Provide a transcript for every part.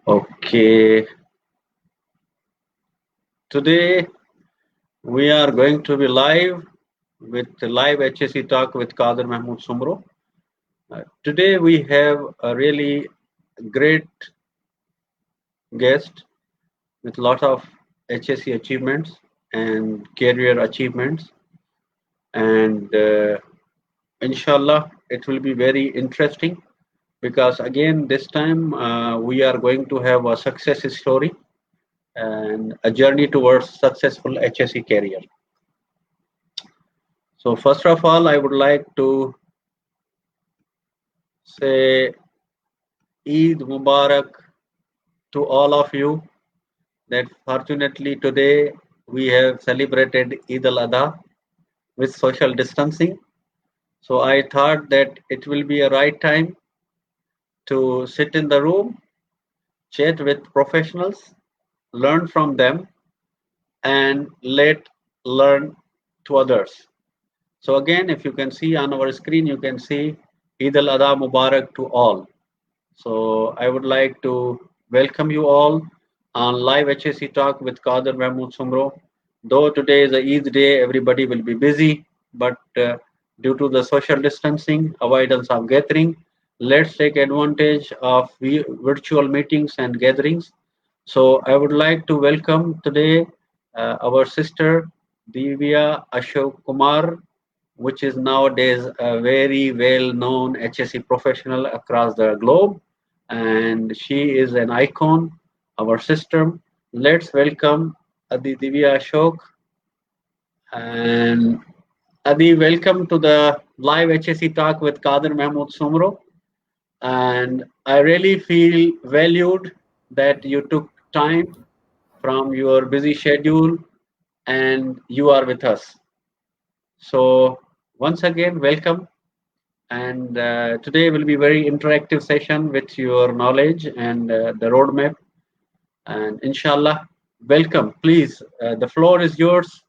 Okay, today we are going to be live with the live HSE talk with Kader Mahmood Sumro. Today we have a really great guest with a lot of HSE achievements and career achievements, and inshallah it will be very interesting because again this time we are going to have a success story and a journey towards successful HSE career. So first of all, I would like to say Eid Mubarak to all of you. That fortunately today we have celebrated Eid al-Adha with social distancing. So I thought that it will be a right time to sit in the room, chat with professionals, learn from them, and let learn to others. So again, if you can see on our screen, you can see Eid al-Adha Mubarak to all. So I would like to welcome you all on live HSE talk with Kader Mahmood Sumro. Though today is a Eid day, everybody will be busy, but due to the social distancing, avoidance of gathering, let's take advantage of virtual meetings and gatherings. So I would like to welcome today our sister Divya Ashok Kumar, which is nowadays a very well-known HSE professional across the globe, and she is an icon, our sister. Let's welcome Adi Divya Ashok. And Adi, welcome to the live HSE talk with Kader Mahmood Sumro. And I really feel valued that you took time from your busy schedule and you are with us. So once again, welcome. And today will be very interactive session with your knowledge and the roadmap. And inshallah, welcome. Please, the floor is yours.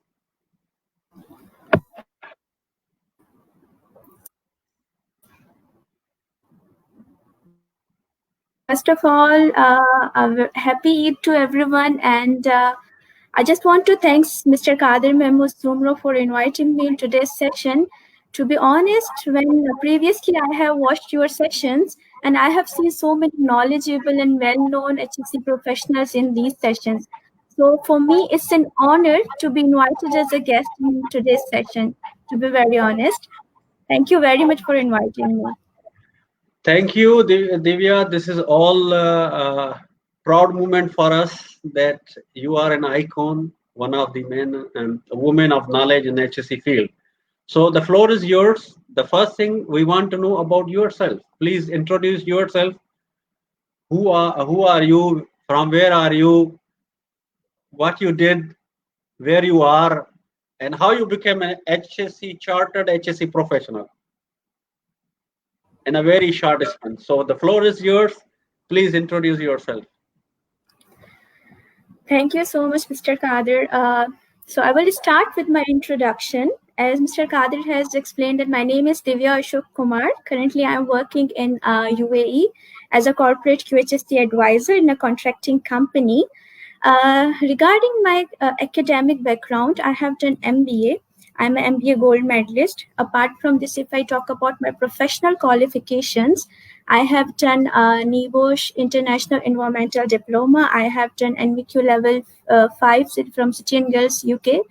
First of all, a happy Eid to everyone, and I just want to thank Mr. Kader Mahmood Sumro for inviting me in today's session. To be honest, when previously I have watched your sessions, and I have seen so many knowledgeable and well-known HSC professionals in these sessions. So for me, it's an honor to be invited as a guest in today's session. To be very honest, thank you very much for inviting me. Thank you, Divya. This is all proud moment for us that you are an icon, one of the men and women of knowledge in HSC field. So the floor is yours. The first thing we want to know about yourself. Please introduce yourself. Who are you? From where are you? What you did? Where you are? And how you became an HSC chartered HSC professional in a very short span. So the floor is yours. Please introduce yourself. Thank you so much, Mr. Kader. So I will start with my introduction. As Mr. Kader has explained that my name is Divya Ashok Kumar. Currently, I am working in UAE as a corporate QHSE advisor in a contracting company. Regarding my academic background, I have done MBA. I'm an MBA gold medalist. Apart from this, if I talk about my professional qualifications, I have done NEBOSH International Environmental Diploma. I have done NVQ level 5 from City and Girls UK.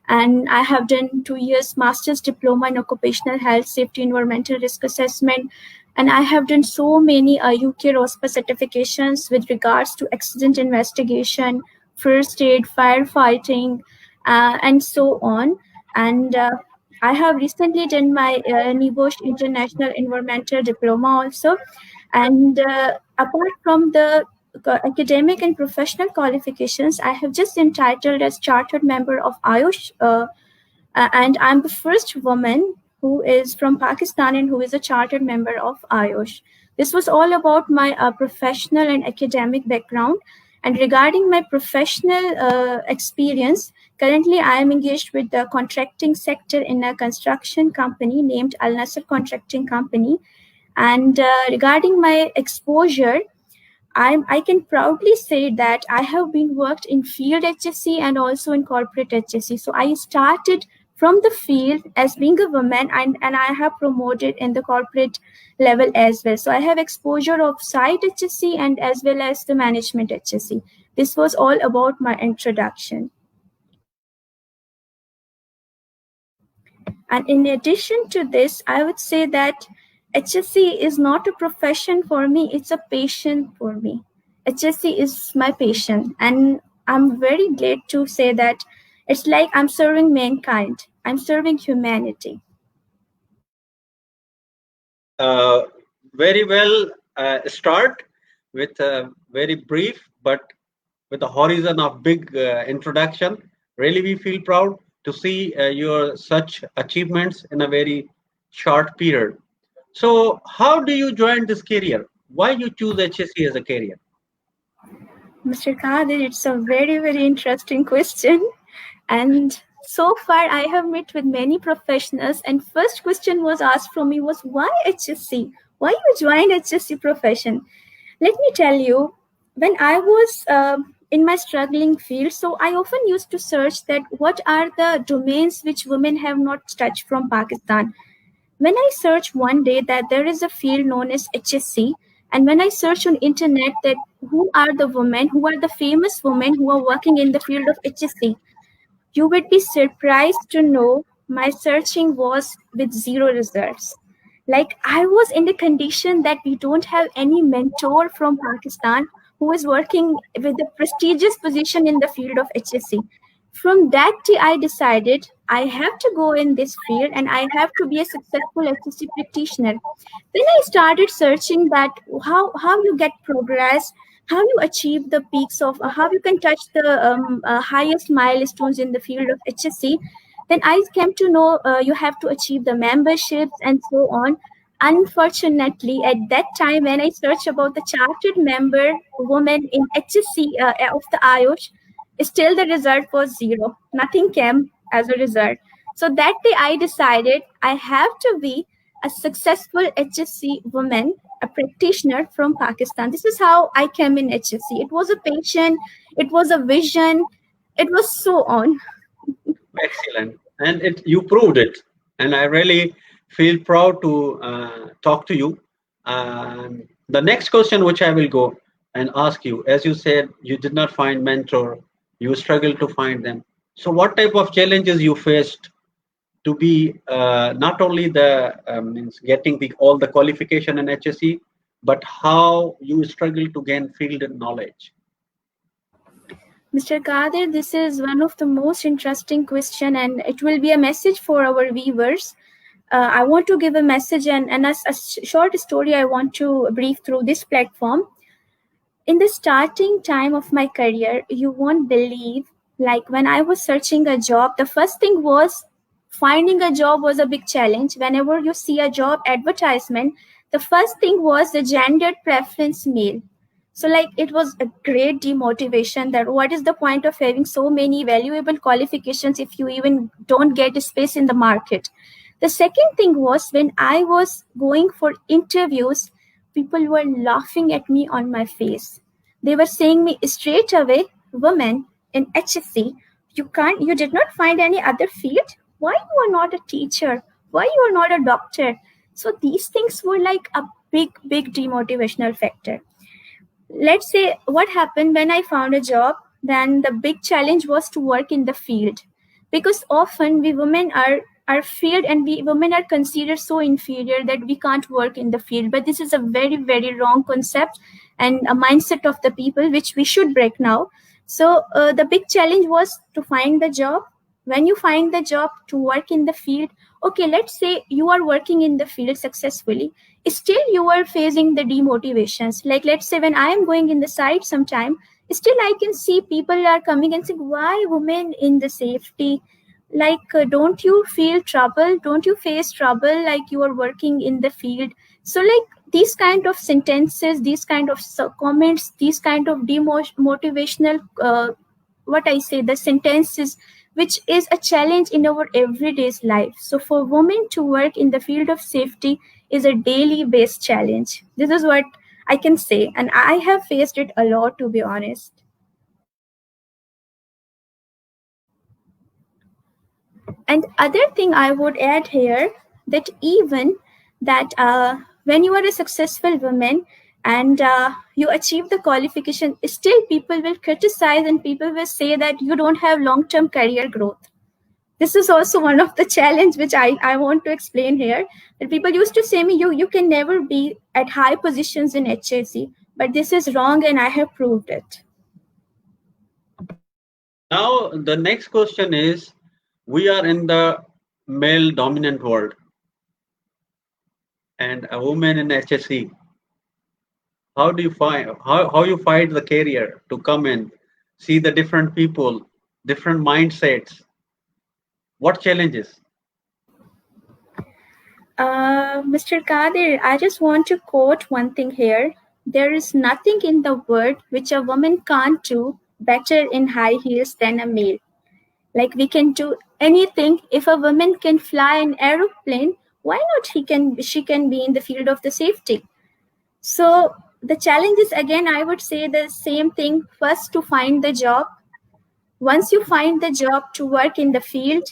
And I have done 2 years master's diploma in occupational health, safety, environmental risk assessment. And I have done so many UK ROSPA certifications with regards to accident investigation, first aid, firefighting, and so on. And I have recently done my NEBOSH International Environmental Diploma also. And apart from the academic and professional qualifications, I have just entitled as chartered member of IOSH, and I'm the first woman who is from Pakistan and who is a chartered member of IOSH. This was all about my professional and academic background. And regarding my professional experience, currently I am engaged with the contracting sector in a construction company named Al Nasser Contracting Company. And regarding my exposure, I can proudly say that I have been worked in field HSC and also in corporate HSC. So I started from the field as being a woman, and I have promoted in the corporate level as well. So I have exposure of site HSC and as well as the management HSC. This was all about my introduction. And in addition to this, I would say that HSC is not a profession for me, it's a passion for me. HSC is my passion. And I'm very glad to say that it's like I'm serving mankind, I'm serving humanity. Uh, Very well. Start with a very brief but with a horizon of big introduction. Really, we feel proud to see your such achievements in a very short period. So, how do you join this career? Why you choose HSC as a career? Mr. Kadir, it's a very, very interesting question. And so far, I have met with many professionals. And first question was asked from me was, why HSC? Why you joined HSC profession? Let me tell you, when I was in my struggling field, so I often used to search that what are the domains which women have not touched from Pakistan. When I searched one day that there is a field known as HSC, and when I searched on internet that who are the women, who are the famous women who are working in the field of HSC, you would be surprised to know my searching was with zero results. Like I was in the condition that we don't have any mentor from Pakistan who is working with a prestigious position in the field of HSC. From that day, I decided I have to go in this field and I have to be a successful HSC practitioner. Then I started searching that how you get progress, how you achieve the peaks of how you can touch the highest milestones in the field of HSC. Then I came to know you have to achieve the memberships and so on. Unfortunately, at that time when I searched about the chartered member woman in HSC of the IOSH, still the result was zero. Nothing came as a result. So that day I decided I have to be a successful HSC woman, a practitioner from Pakistan. This is how I came in HSC. It was a passion, it was a vision, it was so on. Excellent, and you proved it, and I really feel proud to talk to you. The next question, which I will go and ask you, as you said, you did not find mentor, you struggled to find them. So, what type of challenges you faced to be not only the means getting all the qualification in HSE, but how you struggle to gain field knowledge? Mr. Kadir, this is one of the most interesting question and it will be a message for our viewers. I want to give a message and a short story I want to brief through this platform. In the starting time of my career, you won't believe, like when I was searching a job, the first thing was finding a job was a big challenge. Whenever you see a job advertisement, the first thing was the gendered preference male. So like it was a great demotivation that what is the point of having so many valuable qualifications if you even don't get a space in the market. The second thing was when I was going for interviews, people were laughing at me on my face. They were saying me straight away, woman in HSC, you did not find any other field? Why you are not a teacher? Why you are not a doctor? So these things were like a big demotivational factor. Let's say what happened when I found a job, then the big challenge was to work in the field. Because often we women are feared and we women are considered so inferior that we can't work in the field. But this is a very wrong concept and a mindset of the people which we should break now. So the big challenge was to find the job. When you find the job to work in the field, okay, let's say you are working in the field successfully, still you are facing the demotivations. Like let's say when I am going in the site sometime, still I can see people are coming and saying, why women in the safety? Like don't you feel trouble, don't you face trouble like you are working in the field? So like these kind of sentences, these kind of comments, these kind of demotivational what I say, the sentences, which is a challenge in our everyday's life. So for women to work in the field of safety is a daily based challenge. This is what I can say, and I have faced it a lot, to be honest. And other thing I would add here, that even that when you are a successful woman and you achieve the qualification, still people will criticize and people will say that you don't have long-term career growth. This is also one of the challenge which I want to explain here. That people used to say me, you can never be at high positions in HSE, but this is wrong and I have proved it. Now, the next question is, we are in the male dominant world, and a woman in HSE, how do you find, how you find the career to come in, see the different people, different mindsets, what challenges? Mr. Kadir, I just want to quote one thing here. There is nothing in the world which a woman can't do better in high heels than a male. Like we can do anything. If a woman can fly an aeroplane, why not she can be in the field of the safety? So the challenge is, again, I would say the same thing. First, to find the job. Once you find the job, to work in the field,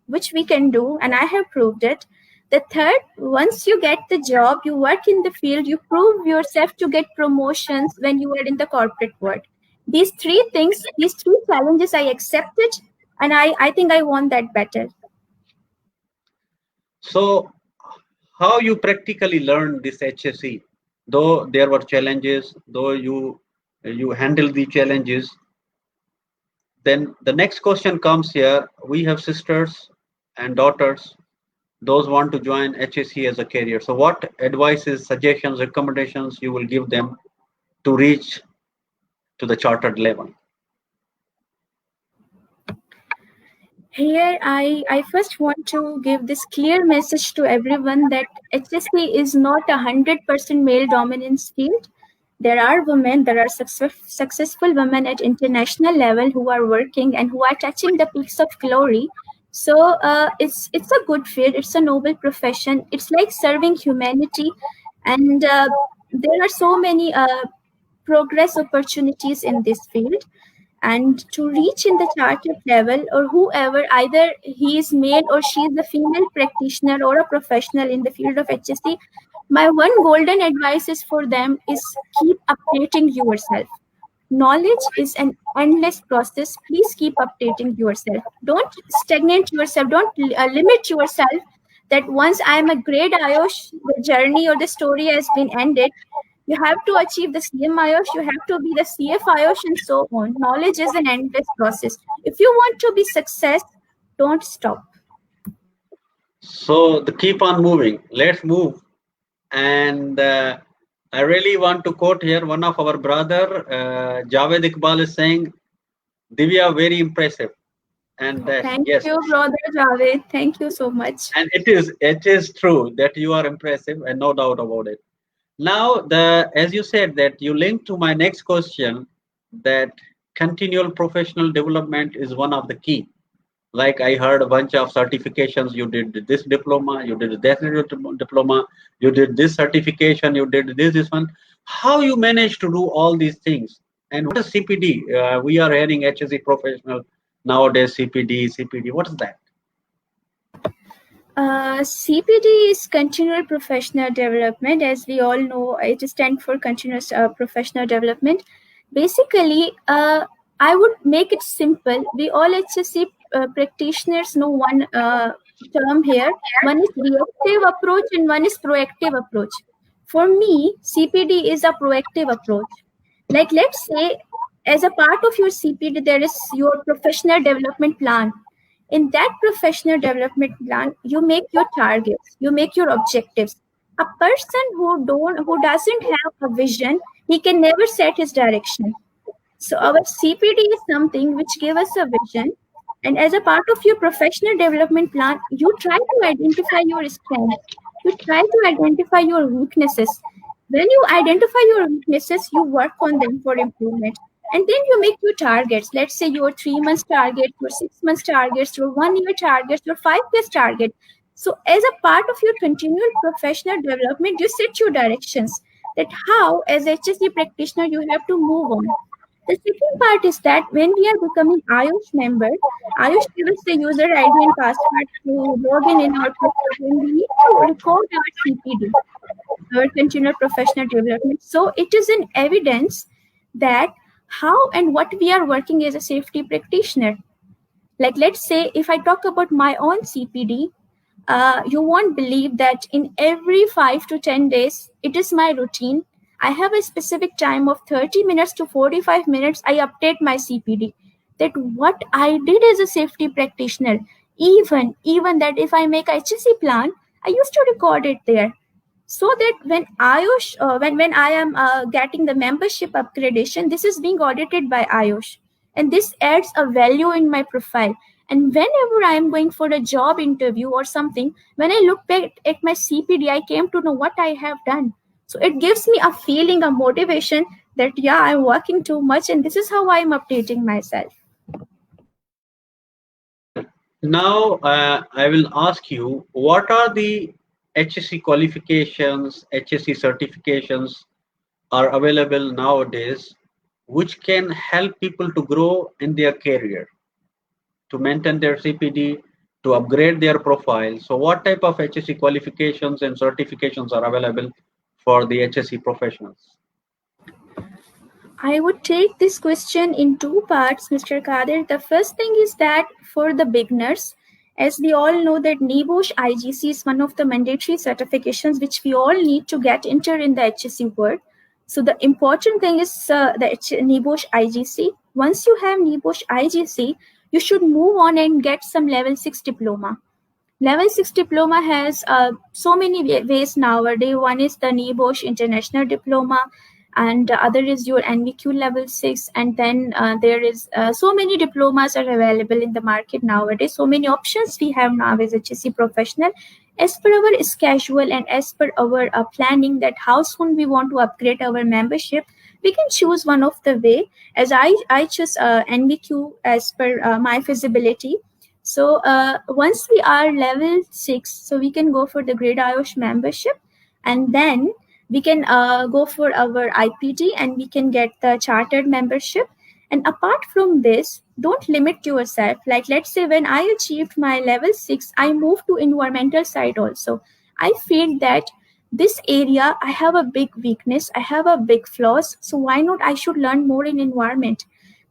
which we can do, and I have proved it. The third, once you get the job, you work in the field, you prove yourself to get promotions when you are in the corporate world. These three things, these three challenges I accepted, and I think I want that better. So, how you practically learn this HSE? Though there were challenges, though you handle the challenges, then the next question comes here. We have sisters and daughters, those want to join HSE as a career. So, what advices, suggestions, recommendations you will give them to reach to the chartered level? Here, I first want to give this clear message to everyone that HSC is not 100% male dominance field. There are successful women at international level who are working and who are touching the peaks of glory. So it's a good field. It's a noble profession. It's like serving humanity, and there are so many progress opportunities in this field. And to reach in the chartered level, or whoever, either he is male or she is a female practitioner or a professional in the field of HSC, my one golden advice is for them is keep updating yourself. Knowledge is an endless process. Please keep updating yourself. Don't stagnate yourself. Don't limit yourself that once I am a grade IOSH, the journey or the story has been ended. You have to achieve the CM IOSH, you have to be the CF IOSH, and so on. Knowledge is an endless process. If you want to be success, don't stop. So, the keep on moving. Let's move. And I really want to quote here one of our brother, Javed Iqbal, is saying, Divya, very impressive. And Thank yes, you, brother Javed. Thank you so much. and it is true that you are impressive, and no doubt about it. Now, as you said that you linked to my next question, that continual professional development is one of the key. Like I heard a bunch of certifications. You did this diploma, you did that diploma, you did this certification, you did this one. How you manage to do all these things? And what is CPD? We are hearing HSE professional nowadays. CPD. What is that? CPD is continual professional development. As we all know, it stands for continuous professional development. Basically, I would make it simple. We all HSC practitioners know one term here. One is reactive approach and one is proactive approach. For me, CPD is a proactive approach. Like, let's say, as a part of your CPD, there is your professional development plan. In that professional development plan, you make your targets, you make your objectives. A person who doesn't have a vision, he can never set his direction. So our CPD is something which gives us a vision, and as a part of your professional development plan, you try to identify your strengths, you try to identify your weaknesses. When you identify your weaknesses, you work on them for improvement. And then you make your targets. Let's say your 3 months target, your 6 months targets, your 1 year targets, your 5 years target. So as a part of your continual professional development, you set your directions. that how, as HSE practitioner, you have to move on. The second part is that when we are becoming Ayush member, Ayush gives us the user ID and password to log in our portal. Then we need to record our CPD, our continual professional development. So it is an evidence that how and what we are working as a safety practitioner. Like, let's say if I talk about my own CPD, you won't believe that in every 5 to 10 days, it is my routine. I have a specific time of 30 minutes to 45 minutes. I update my CPD. That what I did as a safety practitioner, even that if I make HSE plan, I used to record it there, so that when Ayush, when I am getting the membership upgradation, this is being audited by Ayush, and this adds a value in my profile. And whenever I am going for a job interview or something, when I look back at my CPD, I came to know what I have done. So it gives me a feeling, a motivation that yeah, I'm working too much, and this is how I'm updating myself. Now, I will ask you, what are the HSC qualifications, HSC certifications are available nowadays, which can help people to grow in their career, to maintain their CPD, to upgrade their profile. So, what type of HSC qualifications and certifications are available for the HSC professionals? I would take this question in two parts, Mr. Kadir. The first thing is that for the beginners, as we all know that NEBOSH IGC is one of the mandatory certifications which we all need to get entered in the HSC world. So the important thing is the NEBOSH IGC. Once you have NEBOSH IGC, you should move on and get some level 6 diploma. Level 6 diploma has so many ways nowadays. One is the NEBOSH International Diploma, and the other is your NVQ level 6. And then there is so many diplomas are available in the market nowadays. So many options we have now as HSC professional. As per our schedule and as per our planning that how soon we want to upgrade our membership, we can choose one of the way. As I choose NVQ as per my feasibility. So once we are level 6, so we can go for the Great Ayush membership, and then we can go for our IPD and we can get the chartered membership. And apart from this, don't limit yourself. Like, let's say when I achieved my level 6, I moved to environmental side also. I feel that this area I have a big weakness, I have a big flaws, so why not I should learn more in environment.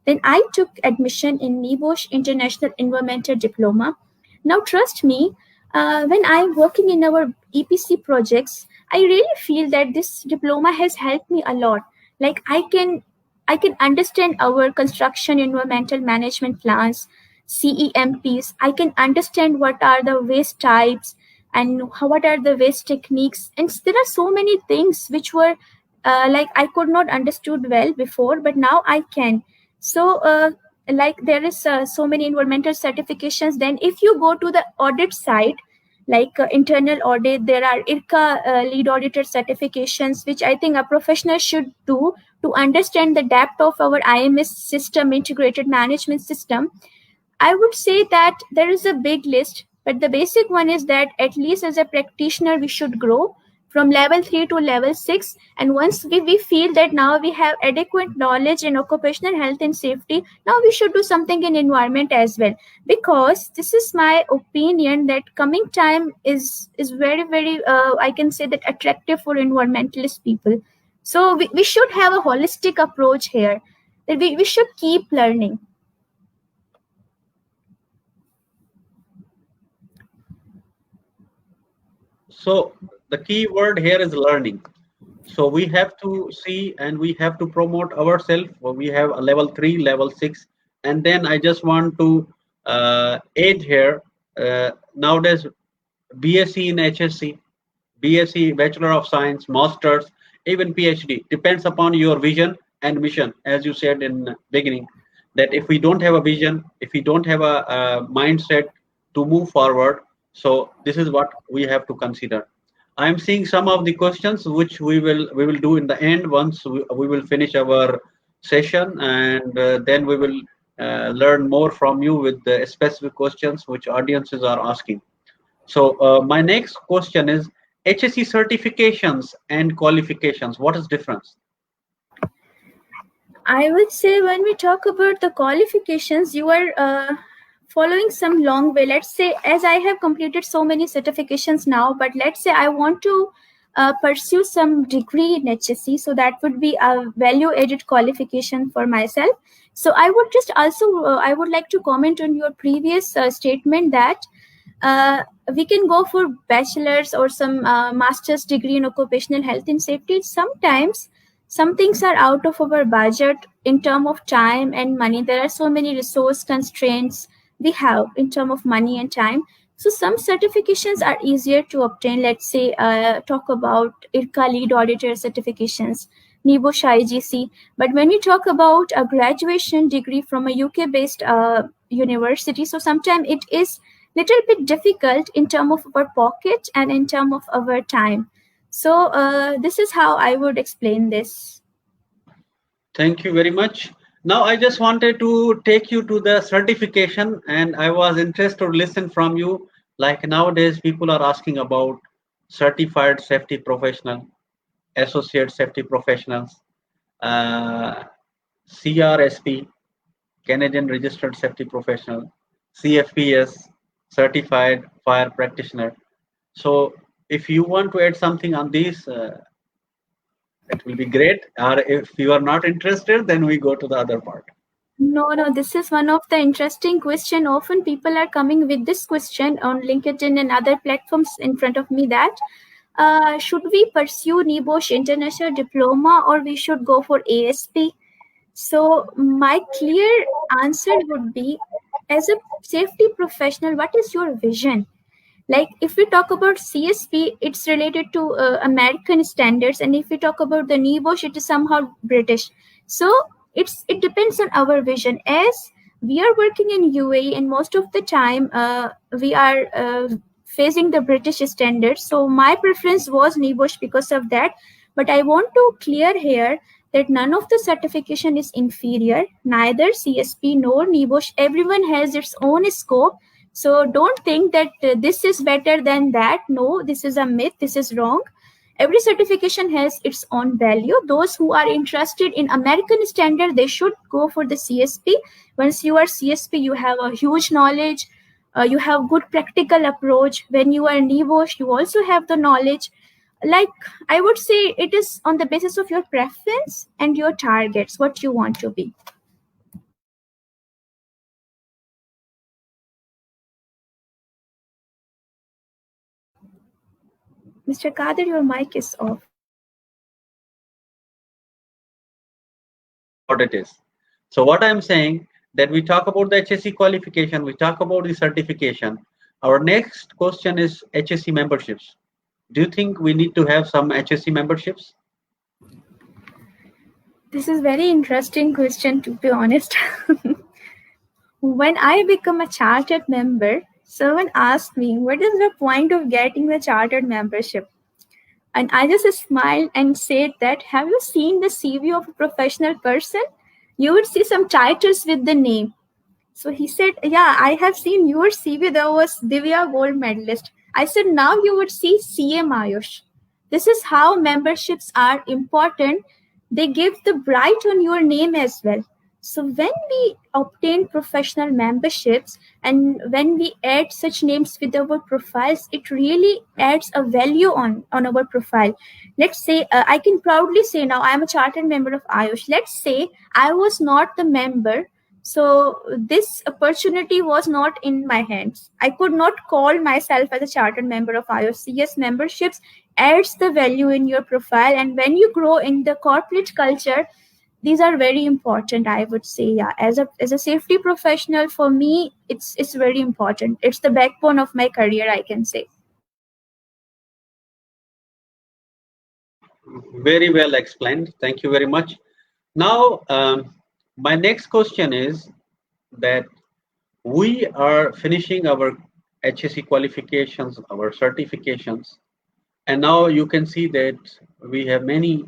Then I took admission in NEBOSH International Environmental Diploma. Now, trust me, when I'm working in our EPC projects, I really feel that this diploma has helped me a lot. Like, I can understand our construction environmental management plans, CEMPs. I can understand what are the waste types and what are the waste techniques. And there are so many things which were like I could not understood well before, but now I can. So like there is so many environmental certifications. Then if you go to the audit side, like internal audit, there are IRCA lead auditor certifications, which I think a professional should do to understand the depth of our IMS system, integrated management system. I would say that there is a big list, but the basic one is that at least as a practitioner, we should grow from level 3 to level 6. And once we feel that now we have adequate knowledge in occupational health and safety, now we should do something in environment as well. Because this is my opinion that coming time is very, very, I can say that attractive for environmentalist people. So we should have a holistic approach here, that we should keep learning. So the key word here is learning. So we have to see and we have to promote ourselves. We have a level 3, level 6, and then I just want to add here. Nowadays, BSc in HSC, BSc, Bachelor of Science, Masters, even PhD depends upon your vision and mission. As you said in beginning, that if we don't have a vision, if we don't have a mindset to move forward, so this is what we have to consider. I'm seeing some of the questions which we will do in the end once we will finish our session, and then we will learn more from you with the specific questions which audiences are asking. So my next question is, HSE certifications and qualifications, what is difference? I would say when we talk about the qualifications, you are following some long way. Let's say, as I have completed so many certifications now, but let's say I want to pursue some degree in HSC, so that would be a value added qualification for myself. So I would just also, I would like to comment on your previous statement that uh, we can go for bachelor's or some master's degree in occupational health and safety. Sometimes some things are out of our budget in term of time and money. There are so many resource constraints we have in term of money and time. So some certifications are easier to obtain. Let's say talk about IRCA lead auditor certifications, NIBOSH IGC. But when we talk about a graduation degree from a UK based university, so sometimes it is little bit difficult in term of our pocket and in term of our time. So this is how I would explain this. Thank you very much. Now, I just wanted to take you to the certification, and I was interested to listen from you. Like nowadays, people are asking about certified safety professional, associate safety professionals, uh, CRSP, Canadian Registered Safety Professional, CFPS, Certified Fire Practitioner. So, if you want to add something on these, it will be great. Or if you are not interested, then we go to the other part. No, this is one of the interesting question. Often people are coming with this question on LinkedIn and other platforms in front of me that should we pursue NIBOSH International Diploma or we should go for ASP? So my clear answer would be, as a safety professional, what is your vision? Like if we talk about CSP, it's related to American standards, and if we talk about the NIBOSH, it is somehow British. So it depends on our vision. As we are working in UAE, and most of the time we are facing the British standards. So my preference was NIBOSH because of that. But I want to clear here that none of the certification is inferior, neither CSP nor NIBOSH. Everyone has its own scope, so don't think that this is better than that. No, this is a myth. This is wrong. Every certification has its own value. Those who are interested in American standard, they should go for the CSP. Once you are CSP, you have a huge knowledge. You have good practical approach. When you are NIBOSH, you also have the knowledge. Like I would say, it is on the basis of your preference and your targets, what you want to be. Mr. Kadir, your mic is off. What it is. So what I'm saying that we talk about the HSE qualification, we talk about the certification. Our next question is HSE memberships. Do you think we need to have some HSE memberships? This is very interesting question, to be honest. When I become a chartered member, someone asked me, what is the point of getting the chartered membership? And I just smiled and said that, have you seen the CV of a professional person? You would see some titles with the name. So he said, yeah, I have seen your CV. There was Divya gold medalist. I said, now you would see CM Ayush. This is how memberships are important. They give the bright on your name as well. So when we obtain professional memberships and when we add such names with our profiles, it really adds a value on our profile. Let's say, I can proudly say now I am a chartered member of Ayush. Let's say I was not the member, so this opportunity was not in my hands. I could not call myself as a chartered member of IOC. Yes, memberships adds the value in your profile, and when you grow in the corporate culture, these are very important. I would say, yeah, as a safety professional, for me, it's very important. It's the backbone of my career, I can say. Very well explained. Thank you very much. Now, my next question is that we are finishing our HSE qualifications, our certifications, and now you can see that we have many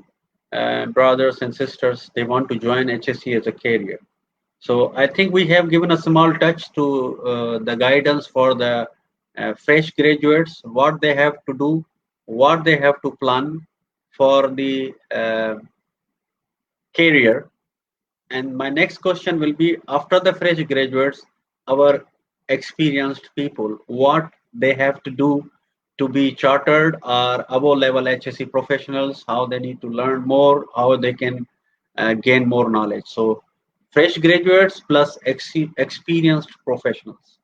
brothers and sisters, they want to join HSE as a career. So I think we have given a small touch to the guidance for the fresh graduates, what they have to do what they have to plan for the career. And my next question will be, after the fresh graduates, our experienced people, what they have to do to be chartered or above level HSE professionals, how they need to learn more, how they can gain more knowledge. So fresh graduates plus experienced professionals.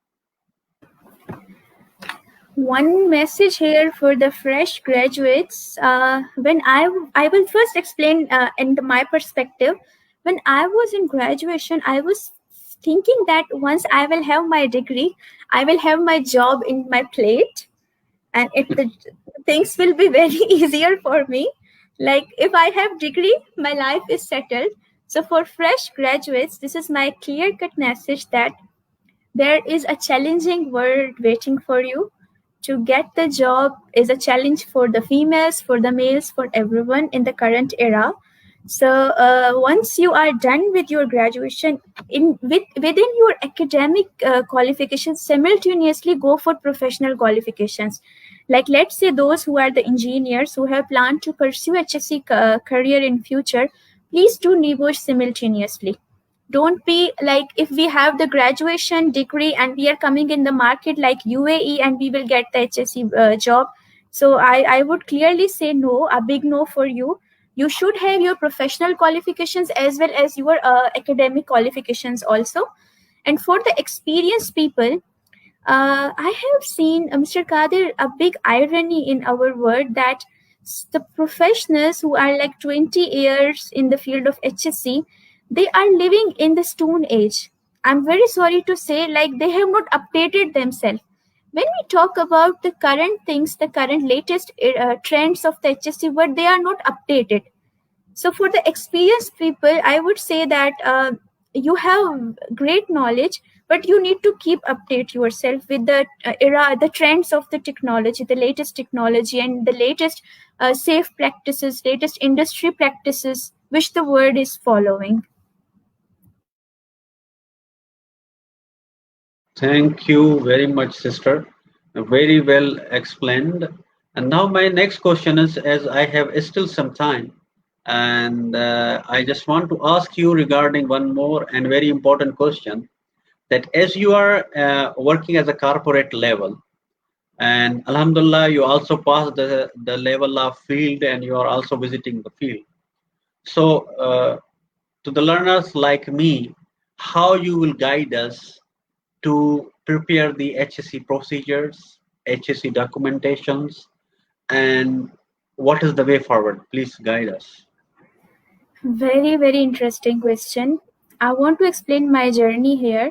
One message here for the fresh graduates. When I will first explain in my perspective. When I was in graduation, I was thinking that once I will have my degree, I will have my job in my plate, and the things will be very easier for me. Like if I have degree, my life is settled. So for fresh graduates, this is my clear cut message that there is a challenging world waiting for you. To get the job is a challenge for the females, for the males, for everyone in the current era. So once you are done with your graduation, within your academic qualifications, simultaneously go for professional qualifications. Like let's say those who are the engineers who have planned to pursue HSC career in future, please do negotiate simultaneously. Don't be like, if we have the graduation degree and we are coming in the market like UAE and we will get the HSE job. So I would clearly say no, a big no for you. You should have your professional qualifications as well as your academic qualifications also. And for the experienced people, I have seen, Mr. Kadir, a big irony in our world that the professionals who are like 20 years in the field of HSC, they are living in the stone age. I'm very sorry to say, like they have not updated themselves. When we talk about the current things, the current latest trends of the HSC, but they are not updated. So for the experienced people, I would say that you have great knowledge, but you need to keep update yourself with the era, the trends of the technology, the latest technology, and the latest safe practices, latest industry practices, which the world is following. Thank you very much, sister. Very well explained. And now my next question is, as I have still some time, and I just want to ask you regarding one more and very important question, that as you are working as a corporate level, and Alhamdulillah, you also passed the level of field and you are also visiting the field. So to the learners like me, how you will guide us to prepare the HSE procedures, HSE documentations, and what is the way forward? Please guide us. Very, very interesting question. I want to explain my journey here.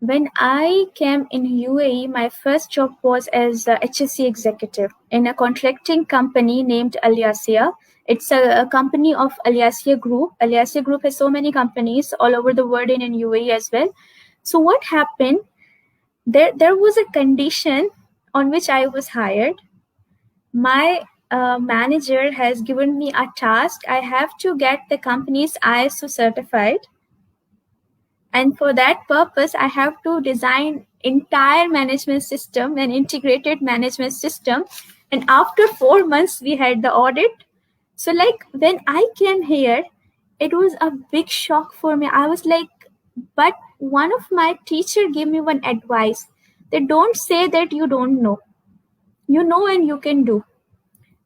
When I came in UAE, my first job was as a HSC executive in a contracting company named Aliasia. It's a company of Aliasia Group. Aliasia Group has so many companies all over the world and in UAE as well. So what happened? There was a condition on which I was hired. My manager has given me a task. I have to get the company's ISO certified, and for that purpose I have to design entire management system and integrated management system. And after 4 months we had the audit. So like when I came here, it was a big shock for me. I was like, but one of my teacher gave me one advice. They don't say that you don't know, you know, and you can do.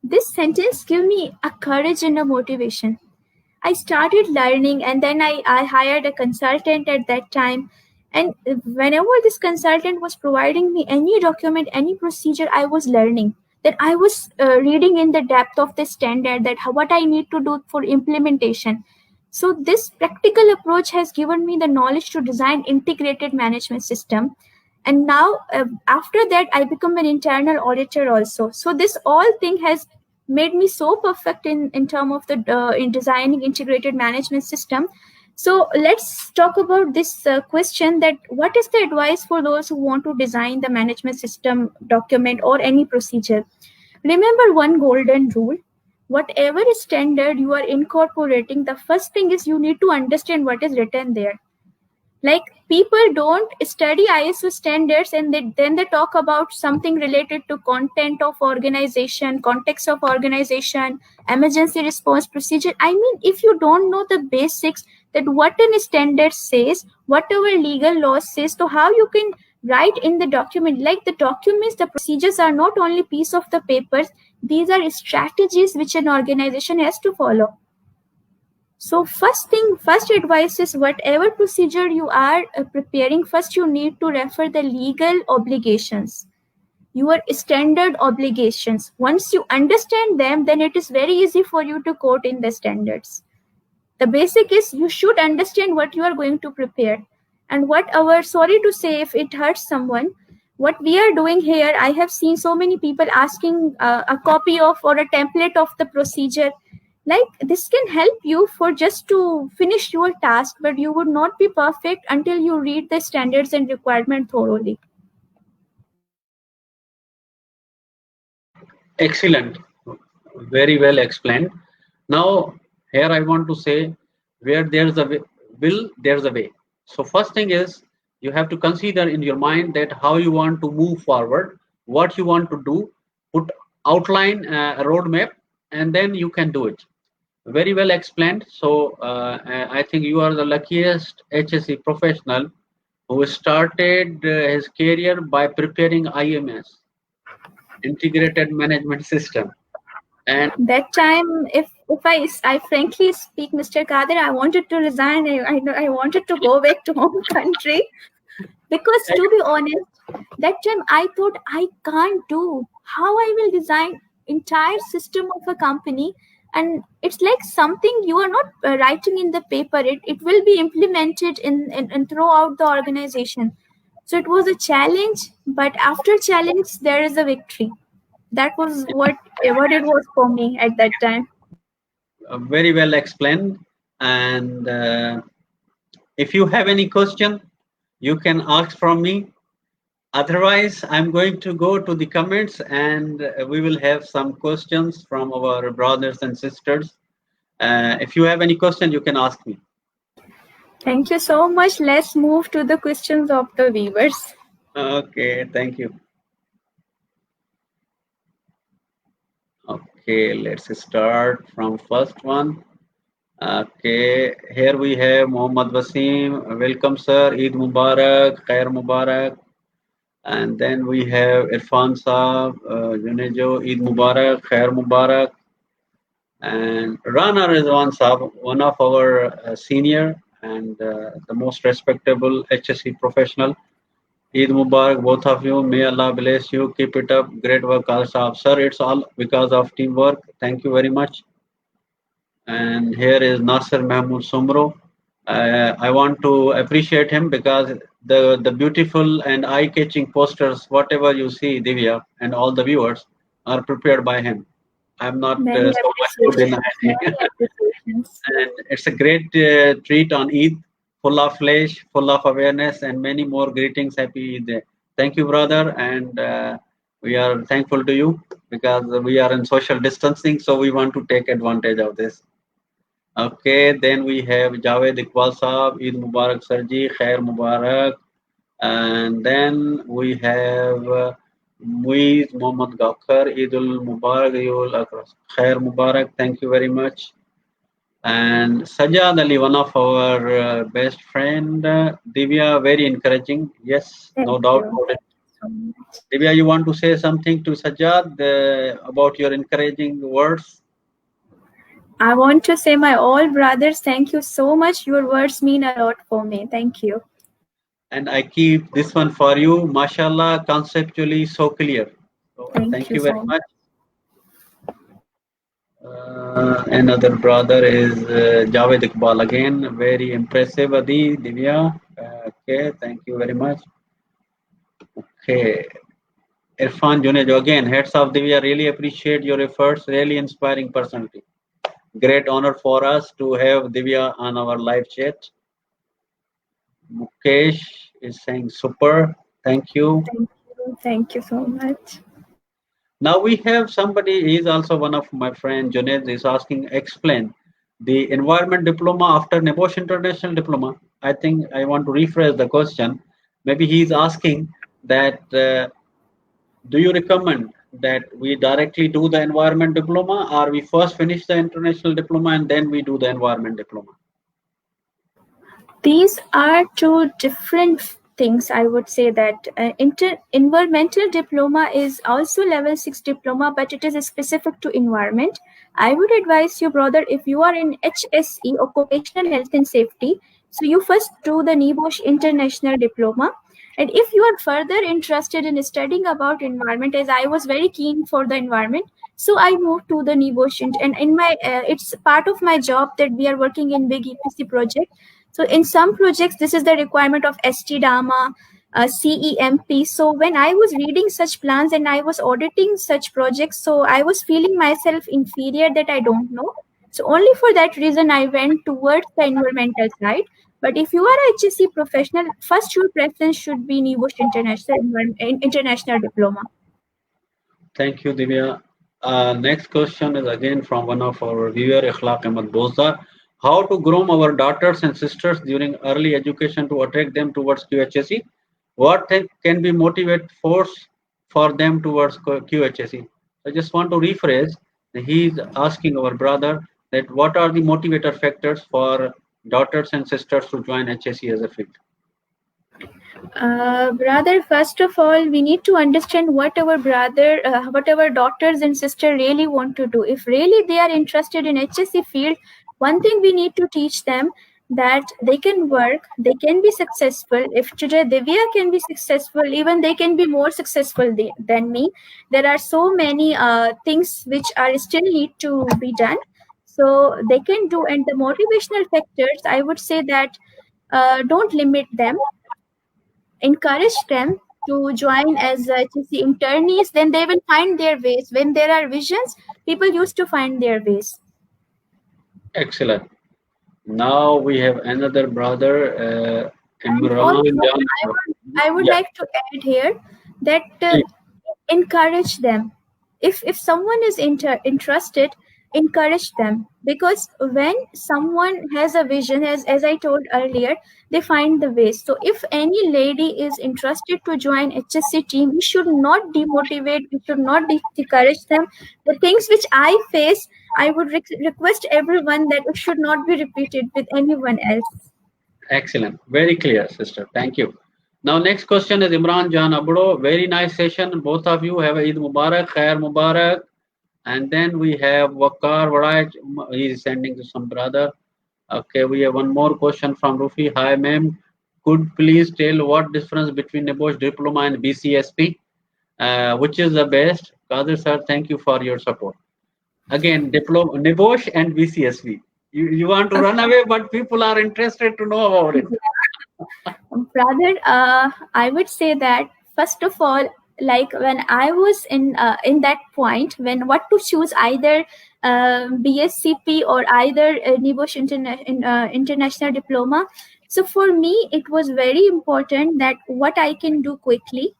This sentence gave me a courage and a motivation. I started learning, and then I hired a consultant at that time. And whenever this consultant was providing me any document, any procedure, I was learning. That I was reading in the depth of the standard, that what I need to do for implementation. So this practical approach has given me the knowledge to design integrated management system. And now after that I become an internal auditor also. So this all thing has made me so perfect in term of the in designing integrated management system. So let's talk about this question, that what is the advice for those who want to design the management system document or any procedure. Remember one golden rule: whatever standard you are incorporating, the first thing is you need to understand what is written there. Like, people don't study ISO standards and then they talk about something related to content of organization, context of organization, emergency response procedure. I mean, if you don't know the basics, that what an standard says, what our legal law says, so how you can write in the document? Like, the documents, the procedures are not only piece of the papers, these are strategies which an organization has to follow. So first advice is, whatever procedure you are preparing, first you need to refer the legal obligations, your standard obligations. Once you understand them, then it is very easy for you to quote in the standards. The basic is, you should understand what you are going to prepare. And what our, sorry to say if it hurts someone, what we are doing here, I have seen so many people asking a copy of or a template of the procedure. Like, this can help you for just to finish your task, but you would not be perfect until you read the standards and requirement thoroughly. Excellent. Very well explained. Now, here I want to say, where there's a will, there's a way. So first thing is, you have to consider in your mind that how you want to move forward, what you want to do, put outline a roadmap, and then you can do it. Very well explained. So I think you are the luckiest HSE professional who started his career by preparing IMS, Integrated Management System. And That time, if I frankly speak, Mr. Kadir, I wanted to resign. I wanted to go back to home country, because to be honest, that time I thought, I can't do how I will design entire system of a company. And it's like something you are not writing in the paper, it will be implemented in throughout the organization. So it was a challenge, but after challenge there is a victory. That was what it was for me at that time. very well explained. And if you have any question, you can ask from me. Otherwise, I'm going to go to the comments, and we will have some questions from our brothers and sisters. If you have any question, you can ask me. Thank you so much. Let's move to the questions of the viewers. Okay, thank you. Okay, let's start from first one. Okay, here we have Mohammad Wasim. Welcome, sir. Eid Mubarak, Khair Mubarak. And then we have Irfan Saab, Junejo, Eid Mubarak, Khair Mubarak. And Rana Rizwan Saab, one of our senior and the most respectable HSC professional. Eid Mubarak, both of you. May Allah bless you. Keep it up. Great work, Al Saab. Sir, it's all because of teamwork. Thank you very much. And here is Nasser Mahmoud Sumro. I want to appreciate him because the beautiful and eye-catching posters, whatever you see, Divya, and all the viewers, are prepared by him. I'm not Many so much good in appreciations. IT. Many appreciations. And it's a great treat on Eid, full of flesh, full of awareness, and many more greetings. Happy Eid. Thank you, brother, and we are thankful to you because we are in social distancing, so we want to take advantage of this. Okay, then we have Javed Iqbal Saab, Eid Mubarak Sarji, Khair Mubarak. And then we have Muiz Mohammad Gaukhar, Eidul Mubarak, Eidul Khair Mubarak. Thank you very much. And Sajad Ali, one of our best friend, Divya, very encouraging. Yes, no Thank doubt you. about it. Thank you so much. Divya, you want to say something to Sajad about your encouraging words? I want to say, my all brothers, thank you so much. Your words mean a lot for me. Thank you. And I keep this one for you. Mashallah, conceptually so clear. So Thank thank you you very so much. much. Another brother is Javed Iqbal again. Very impressive, Adi, Divya. Okay, thank you very much. Okay, Irfan Junejo again. Heads off, Divya. Really appreciate your efforts. Really inspiring personality. Great honor for us to have Divya on our live chat. Mukesh is saying super. Thank you. Thank you. Thank you so much. Now we have somebody, he is also one of my friend, Junaid, is asking, explain. The environment diploma after NEBOSH international diploma. I think I want to rephrase the question. Maybe he's asking that do you recommend that we directly do the environment diploma, or we first finish the international diploma and then we do the environment diploma? These are two different things. I would say that environmental diploma is also level 6 diploma, but it is specific to environment. I would advise you, brother, if you are in HSE, Occupational Health and Safety, so you first do the NEBOSH International Diploma. And if you are further interested in studying about environment, as I was very keen for the environment, so I moved to the NEBOSH, and in my it's part of my job that we are working in big EPC project. So in some projects, this is the requirement of ST DAMA, CEMP. So when I was reading such plans and I was auditing such projects, so I was feeling myself inferior that I don't know. So only for that reason, I went towards the environmental side. But if you are a HSC professional, first your preference should be NEBOSH International Diploma. Thank you, Divya. Next question is again from one of our viewer, Ikhlaq Ahmad Boza. How to groom our daughters and sisters during early education to attract them towards QHSE? What can be motivate force for them towards QHSE? I just want to rephrase. He's asking our brother that what are the motivator factors for daughters and sisters to join HSE as a field? Brother, first of all, we need to understand what our daughters and sister really want to do. If really they are interested in HSC field, one thing we need to teach them that they can work, they can be successful. If today Divya can be successful, even they can be more successful than me. There are so many things which are still need to be done. So they can do, and the motivational factors, I would say that don't limit them, encourage them to join as HSC internees, then they will find their ways. When there are visions, people used to find their ways. Excellent. Now we have another brother, And Imran also, Jan. I would Yeah, like to add here that please. encourage them. If someone is interested, encourage them, because when someone has a vision, as I told earlier, they find the ways. So if any lady is interested to join HSC team, we should not demotivate, we should not discourage them. The things which I face, I would request everyone that it should not be repeated with anyone else. Excellent. Very clear, sister. Thank you. Now, next question is Imran Jan Abdo. Very nice session. Both of you have Eid Mubarak, Khair Mubarak. And then we have Wakar Waraj. He is sending to some brother. Okay, we have one more question from Rufi. Hi, ma'am. Could please tell what difference between NEBOSH diploma and BCSP? Which is the best? Kadir sir, thank you for your support. Again, diploma, NEBOSH and BCSP. You want to run away, but people are interested to know about it. Brother, I would say that first of all, like when I was in that point, when what to choose, either BSCP or either NEBOSH International Diploma. So for me, it was very important that what I can do quickly.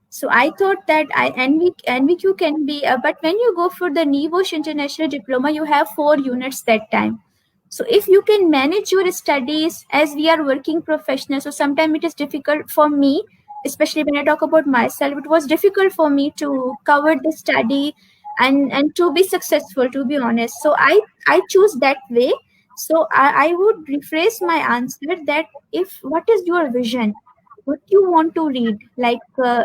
So I thought that NVQ can be, but when you go for the NEBOSH International Diploma, you have 4 units that time. So if you can manage your studies, as we are working professionals, so sometimes it is difficult for me, especially when I talk about myself, it was difficult for me to cover the study and to be successful, to be honest. So I choose that way. So I would rephrase my answer that if what is your vision, what you want to read, like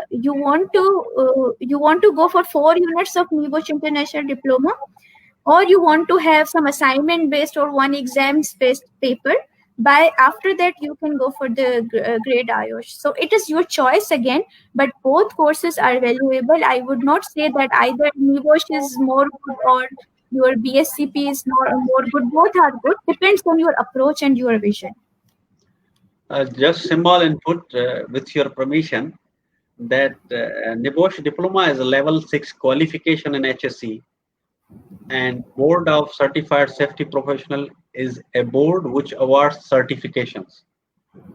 you want to go for 4 units of NEBOSH International Diploma, or you want to have some assignment based or one exam based paper. By after that you can go for the grade IOSH. So it is your choice again, but both courses are valuable. I would not say that either NEBOSH is more good or your BSCP is more good. Both are good, depends on your approach and your vision. Just small input with your permission that NEBOSH diploma is a level 6 qualification in HSE, and Board of Certified Safety Professional is a board which awards certifications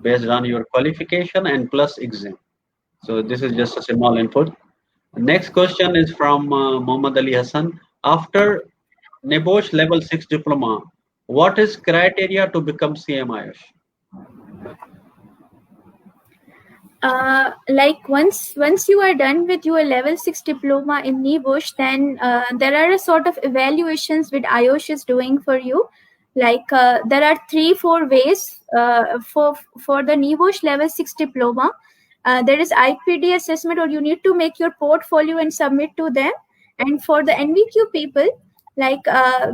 based on your qualification and plus exam. So this is just a small input. Next question is from Muhammad Ali Hassan. After NEBOSH level 6 diploma, What is criteria to become CM Ayush? Like once you are done with your level 6 diploma in NEBOSH, then there are a sort of evaluations which IOSH is doing for you. Like there are 3-4 ways for the NEBOSH level 6 diploma. There is IPD assessment, or you need to make your portfolio and submit to them. And for the NVQ people, like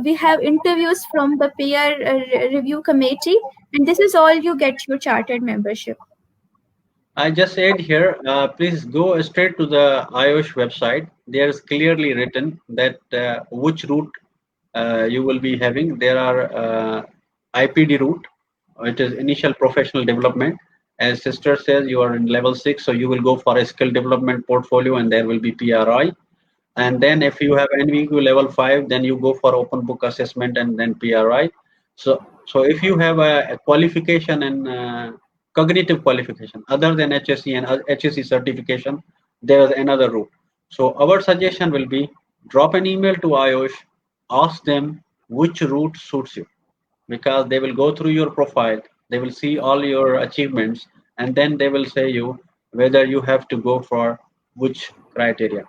we have interviews from the peer review committee, and this is all you get your chartered membership. I just said here, please go straight to the IOSH website. There is clearly written that which route you will be having. There are IPD route, which is initial professional development. As sister says, you are in level 6, so you will go for a skill development portfolio, and there will be PRI. And then if you have NVQ level 5, then you go for open book assessment and then PRI. So if you have a qualification and cognitive qualification other than HSE and HSE certification, there is another route. So our suggestion will be drop an email to IOSH, ask them which route suits you, because they will go through your profile, they will see all your achievements, and then they will say you whether you have to go for which criteria.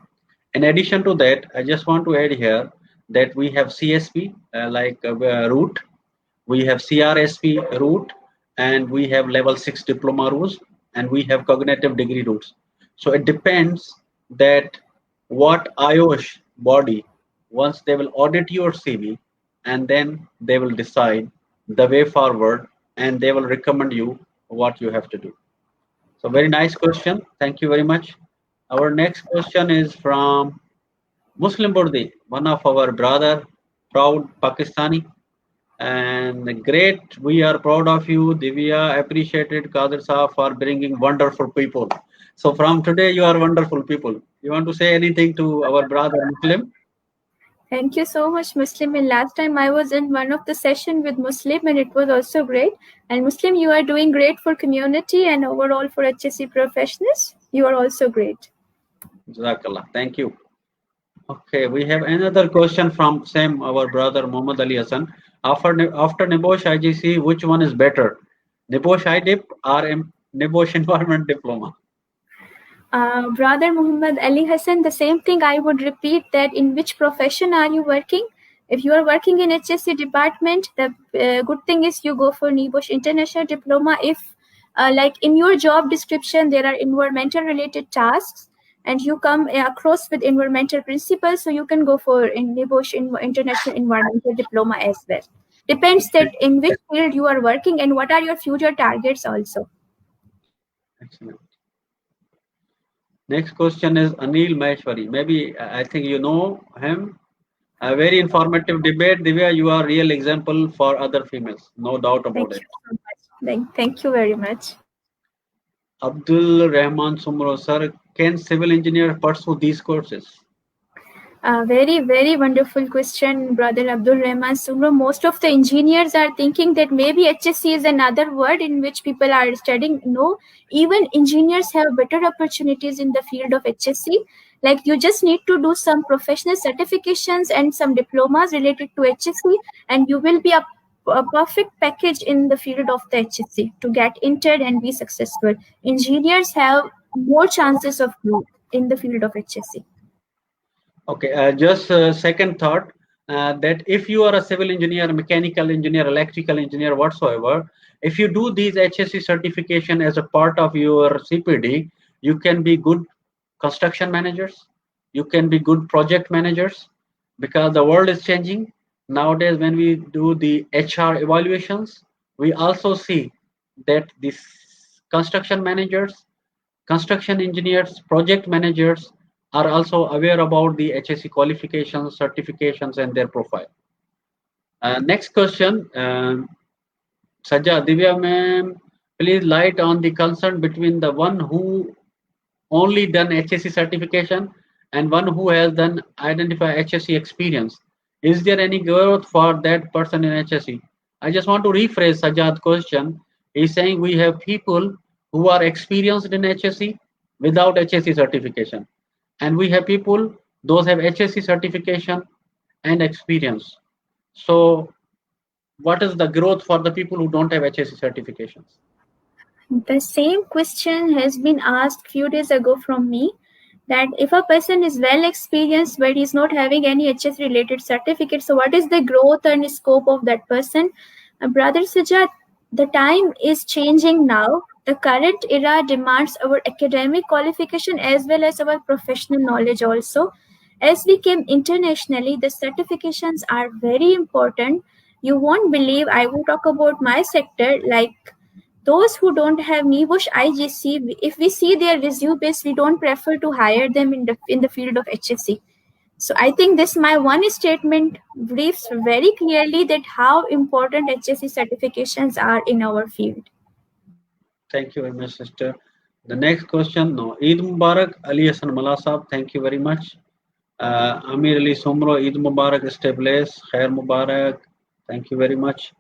In addition to that, I just want to add here that we have CSP route, we have CRSP route, and we have level 6 diploma routes, and we have cognitive degree routes. So it depends that what IOSH body, once they will audit your CV, and then they will decide the way forward, and they will recommend you what you have to do. So very nice question. Thank you very much. Our next question is from Muslim Burdi, one of our brother, proud Pakistani, and great. We are proud of you, Divya. Appreciated Kadir Saab for bringing wonderful people. So from today, you are wonderful people. You want to say anything to our brother Muslim? Thank you so much, Muslim. And last time I was in one of the session with Muslim, and it was also great. And Muslim, you are doing great for community and overall for HSC professionals. You are also great. Jazakallah. Thank you. Okay, we have another question from Sam, our brother Muhammad Ali Hassan. After Nibosh IGC, which one is better? Nibosh IDIP or Nibosh Environment Diploma? Brother Muhammad Ali Hassan, the same thing I would repeat, that in which profession are you working? If you are working in HSC department, the good thing is you go for NEBOSH International Diploma. If like in your job description, there are environmental related tasks and you come across with environmental principles, so you can go for NEBOSH International Environmental Diploma as well. Depends that in which field you are working and what are your future targets also. Excellent. Next question is Anil Maheshwari. Maybe I think you know him. A very informative debate. Divya, you are real example for other females. No doubt about Thank it. you so much. Thank you very much. Abdul Rahman Sumro, sir, can civil engineer pursue these courses? Very, very wonderful question, Brother Abdul Rahman Sumro. Most of the engineers are thinking that maybe HSC is another word in which people are studying. No, even engineers have better opportunities in the field of HSC. Like you just need to do some professional certifications and some diplomas related to HSC, and you will be a perfect package in the field of the HSC to get entered and be successful. Engineers have more chances of growth in the field of HSC. Okay, just second thought that if you are a civil engineer, mechanical engineer, electrical engineer, whatsoever, if you do these HSC certification as a part of your CPD, you can be good construction managers, you can be good project managers, because the world is changing. Nowadays, when we do the HR evaluations, we also see that these construction managers, construction engineers, project managers are also aware about the HSE qualifications, certifications, and their profile. Next question, Saja, Divya ma'am, please light on the concern between the one who only done HSE certification and one who has done identify HSE experience. Is there any growth for that person in HSE? I just want to rephrase Sajad's question. He's saying we have people who are experienced in HSE without HSE certification, and we have people those have HSE certification and experience. So what is the growth for the people who don't have HSE certifications? The same question has been asked few days ago from me, that if a person is well experienced but is not having any HS related certificate, so what is the growth and scope of that person? Brother Sujat, the time is changing now. The current era demands our academic qualification as well as our professional knowledge also. As we came internationally, the certifications are very important. You won't believe, I will talk about my sector, like those who don't have NEBOSH IGC, if we see their resumes, we don't prefer to hire them in the field of HSE. So I think this my one statement briefs very clearly that how important HSE certifications are in our field. Thank you very much, sister. The next question, no. Eid Mubarak, Ali Hassan Mala Saab, thank you very much. Amir Ali Somro, Eid Mubarak, established. Khair Mubarak, thank you very much.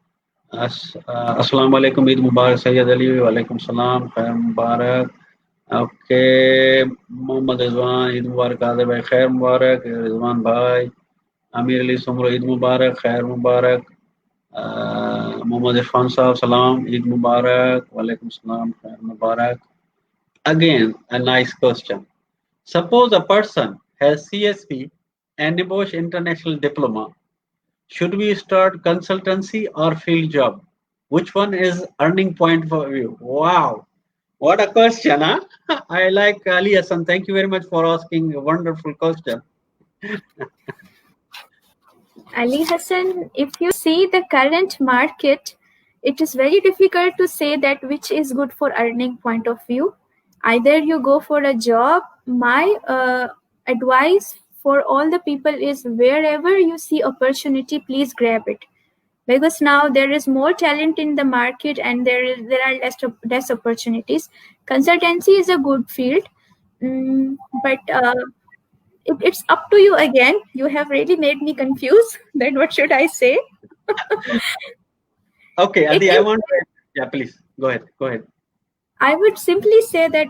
Assalamu alaikum, Eid Mubarak, Sayyid Ali, wa alaikum salam, Khair Mubarak. Okay, Muhammad Rizwan, Eid Mubarak, Adil Bhai, Khair Mubarak, Rizwan Bhai. Amir Ali Somro, Eid Mubarak, Khair Mubarak. Muhammad Irfan Sahab, Salam, Eid Mubarak, Walaikum Salam, Khair Mubarak. Again, a nice question. Suppose a person has CSP and NIBOSH International Diploma. Should we start consultancy or field job? Which one is earning point for you? Wow, what a question, huh? I like Ali Hassan. Thank you very much for asking a wonderful question. Ali Hassan, if you see the current market, it is very difficult to say that which is good for earning point of view. Either you go for a job. My advice for all the people is wherever you see opportunity, please grab it. Because now there is more talent in the market and there are less opportunities. Consultancy is a good field, but it's up to you again. You have really made me confused. Then what should I say? Okay, It Adi, I is. want to. Yeah, please go ahead. Go ahead. I would simply say that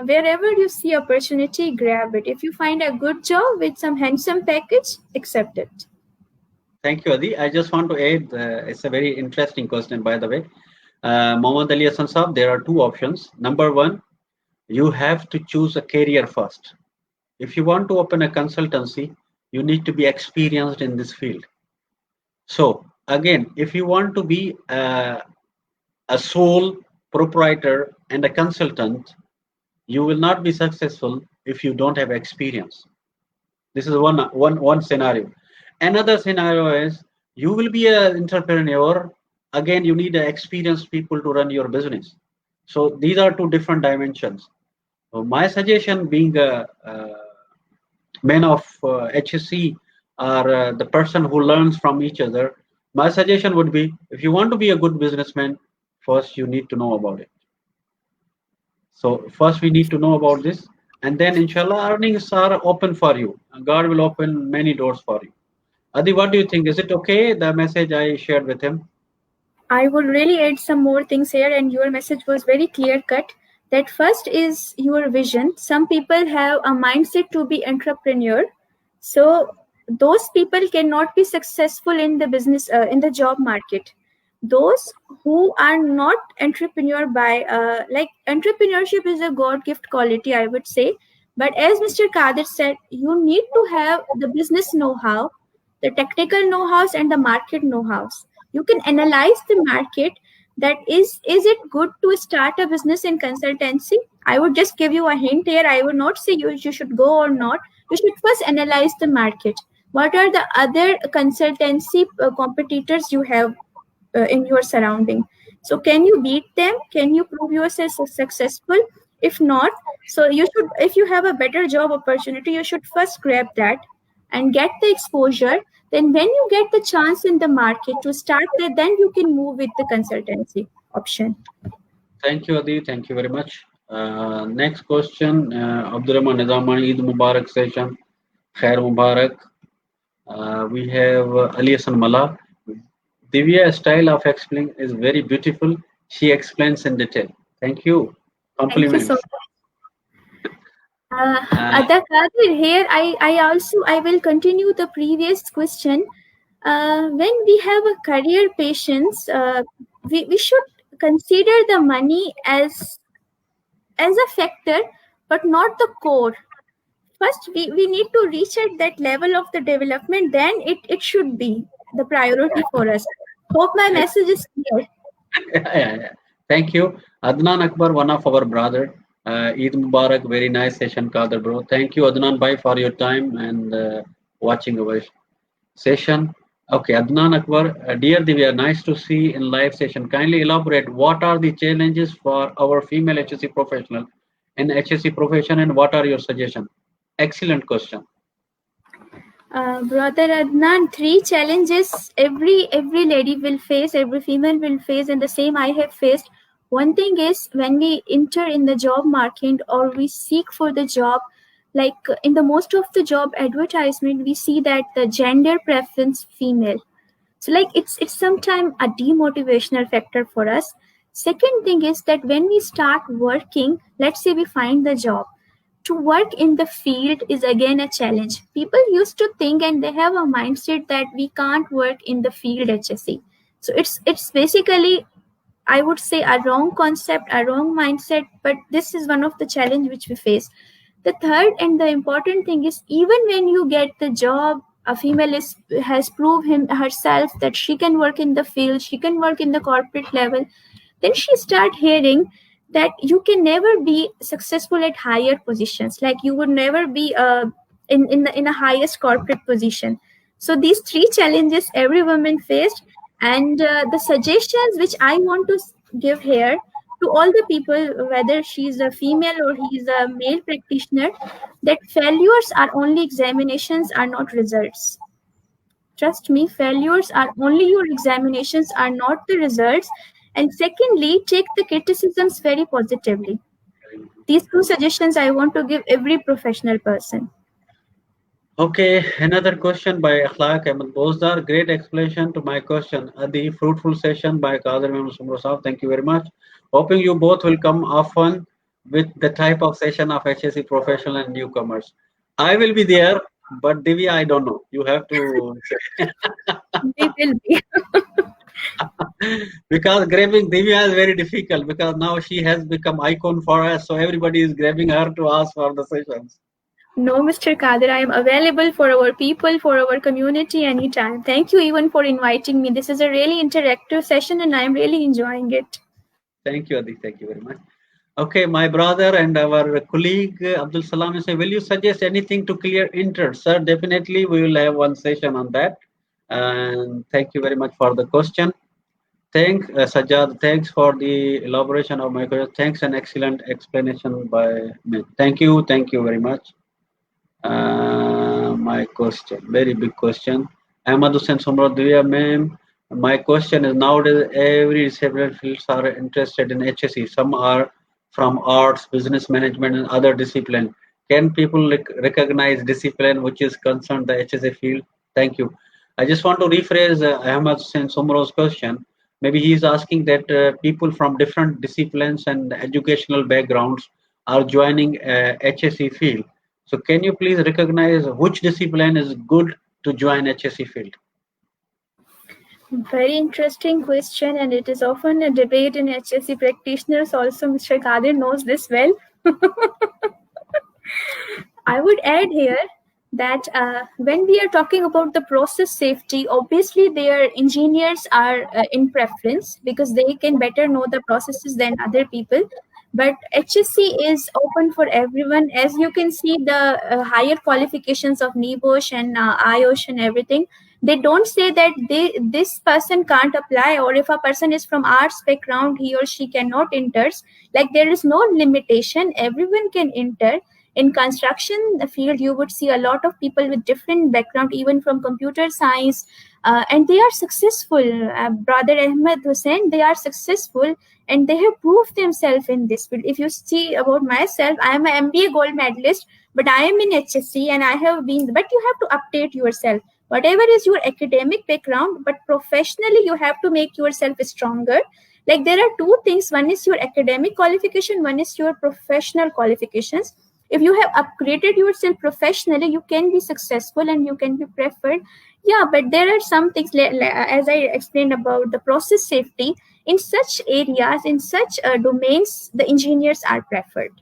wherever you see opportunity, grab it. If you find a good job with some handsome package, accept it. Thank you, Adi. I just want to add, it's a very interesting question, by the way. Mohammad Ali Hassan Saab, there are two options. Number one, you have to choose a career first. If you want to open a consultancy, you need to be experienced in this field. So, again, if you want to be a sole proprietor and a consultant, you will not be successful if you don't have experience. This is one scenario. Another scenario is you will be an entrepreneur. Again, you need experienced people to run your business. So these are two different dimensions. So my suggestion, being a man of HSC or the person who learns from each other, my suggestion would be if you want to be a good businessman, first you need to know about it. So first we need to know about this, and then inshallah earnings are open for you. God will open many doors for you. Adi, what do you think? Is it okay, the message I shared with him? I would really add some more things here, and your message was very clear cut. That first is your vision. Some people have a mindset to be entrepreneur, so those people cannot be successful in the business in the job market. Those who are not entrepreneur by like entrepreneurship is a God gift quality, I would say. But as Mr. Kadir said, you need to have the business know-how, the technical know-hows, and the market know-hows. You can analyze the market, that is it good to start a business in consultancy? I would just give you a hint here. I would not say you should go or not. You should first analyze the market. What are the other consultancy competitors you have in your surrounding? So can you beat them? Can you prove yourself successful? If not, so you should, if you have a better job opportunity, you should first grab that and get the exposure. Then when you get the chance in the market to start there, then you can move with the consultancy option. Thank you, Adi. Thank you very much. Next question, Abdurrahman Nizamani, Eid Mubarak session. Khair Mubarak. We have Ali Hassan Mala. Divya style of explaining is very beautiful. She explains in detail. Thank you. Thank you so Compliments. much. Uh, Ada Kadir, here I will continue the previous question. When we have a career patience, we should consider the money as a factor, but not the core. First, we need to reach at that level of the development, then it should be the priority for us. Hope my message is clear. Yeah. Thank you. Adnan Akbar, one of our brother. Eid Mubarak, very nice session, Kader bro. Thank you, Adnan Bhai, for your time and watching our session. Okay, Adnan Akbar, dear Divya, nice to see in live session. Kindly elaborate what are the challenges for our female HSC professional in HSC profession and what are your suggestions? Excellent question. Brother Adnan, three challenges every lady will face, every female will face, and the same I have faced. One thing is when we enter in the job market or we seek for the job, like in the most of the job advertisement, we see that the gender preference female. So like it's sometimes a demotivational factor for us. Second thing is that when we start working, let's say we find the job, to work in the field is again a challenge. People used to think and they have a mindset that we can't work in the field HSE. So it's basically, I would say, a wrong concept, a wrong mindset, but this is one of the challenge which we face. The third and the important thing is even when you get the job, a female has proved herself that she can work in the field, she can work in the corporate level, then she start hearing that you can never be successful at higher positions, like you would never be in a highest corporate position. So these three challenges every woman faced, and the suggestions which I want to give here to all the people, whether she's a female or he's a male practitioner, that failures are only examinations, are not results. Trust me, failures are only your examinations, are not the results. And secondly, take the criticisms very positively. These two suggestions I want to give every professional person. Okay, another question by Akhlaq Ahmed Bozdar. Great explanation to my question. Adi, fruitful session by Kader Mehmet Sumro Saab. Thank you very much. Hoping you both will come often with the type of session of HSC professional and newcomers. I will be there, but Divya, I don't know. You have to say. They will be. Because grabbing Divya is very difficult because now she has become icon for us. So everybody is grabbing her to ask for the sessions. No, Mr. Kadir, I am available for our people, for our community anytime. Thank you even for inviting me. This is a really interactive session and I am really enjoying it. Thank you, Adi. Thank you very much. Okay, my brother and our colleague Abdul Salam say, will you suggest anything to clear interest? Sir, definitely we will have one session on that. And thank you very much for the question. Sajjad, thanks for the elaboration of my question. Thanks, an excellent explanation by me. Thank you very much. My question, very big question. Ahmad Hussain Somrodwiya, ma'am. My question is nowadays every several fields are interested in HSE. Some are from arts, business management, and other discipline. Can people recognize discipline which is concerned the HSA field? Thank you. I just want to rephrase Ahmad Hussain Somro's question. Maybe he is asking that people from different disciplines and educational backgrounds are joining HSE field. So can you please recognize which discipline is good to join HSE field? Very interesting question, and it is often a debate in HSE practitioners. Also, Mr. Kadir knows this well. I would add here that when we are talking about the process safety, obviously their engineers are in preference because they can better know the processes than other people. But HSC is open for everyone. As you can see, the higher qualifications of NEBOSH and IOSH and everything, they don't say that this person can't apply, or if a person is from arts background, he or she cannot enter. Like there is no limitation, everyone can enter. In construction field, you would see a lot of people with different background, even from computer science, and they are successful. Brother Ahmed Hussain, they are successful and they have proved themselves in this field. If you see about myself, I am an MBA gold medalist, but I am in HSC and I have been, but you have to update yourself. Whatever is your academic background, but professionally you have to make yourself stronger. Like there are two things, one is your academic qualification, one is your professional qualifications. If you have upgraded yourself professionally, you can be successful and you can be preferred. Yeah, but there are some things, as I explained about the process safety, in such areas, in such domains, the engineers are preferred.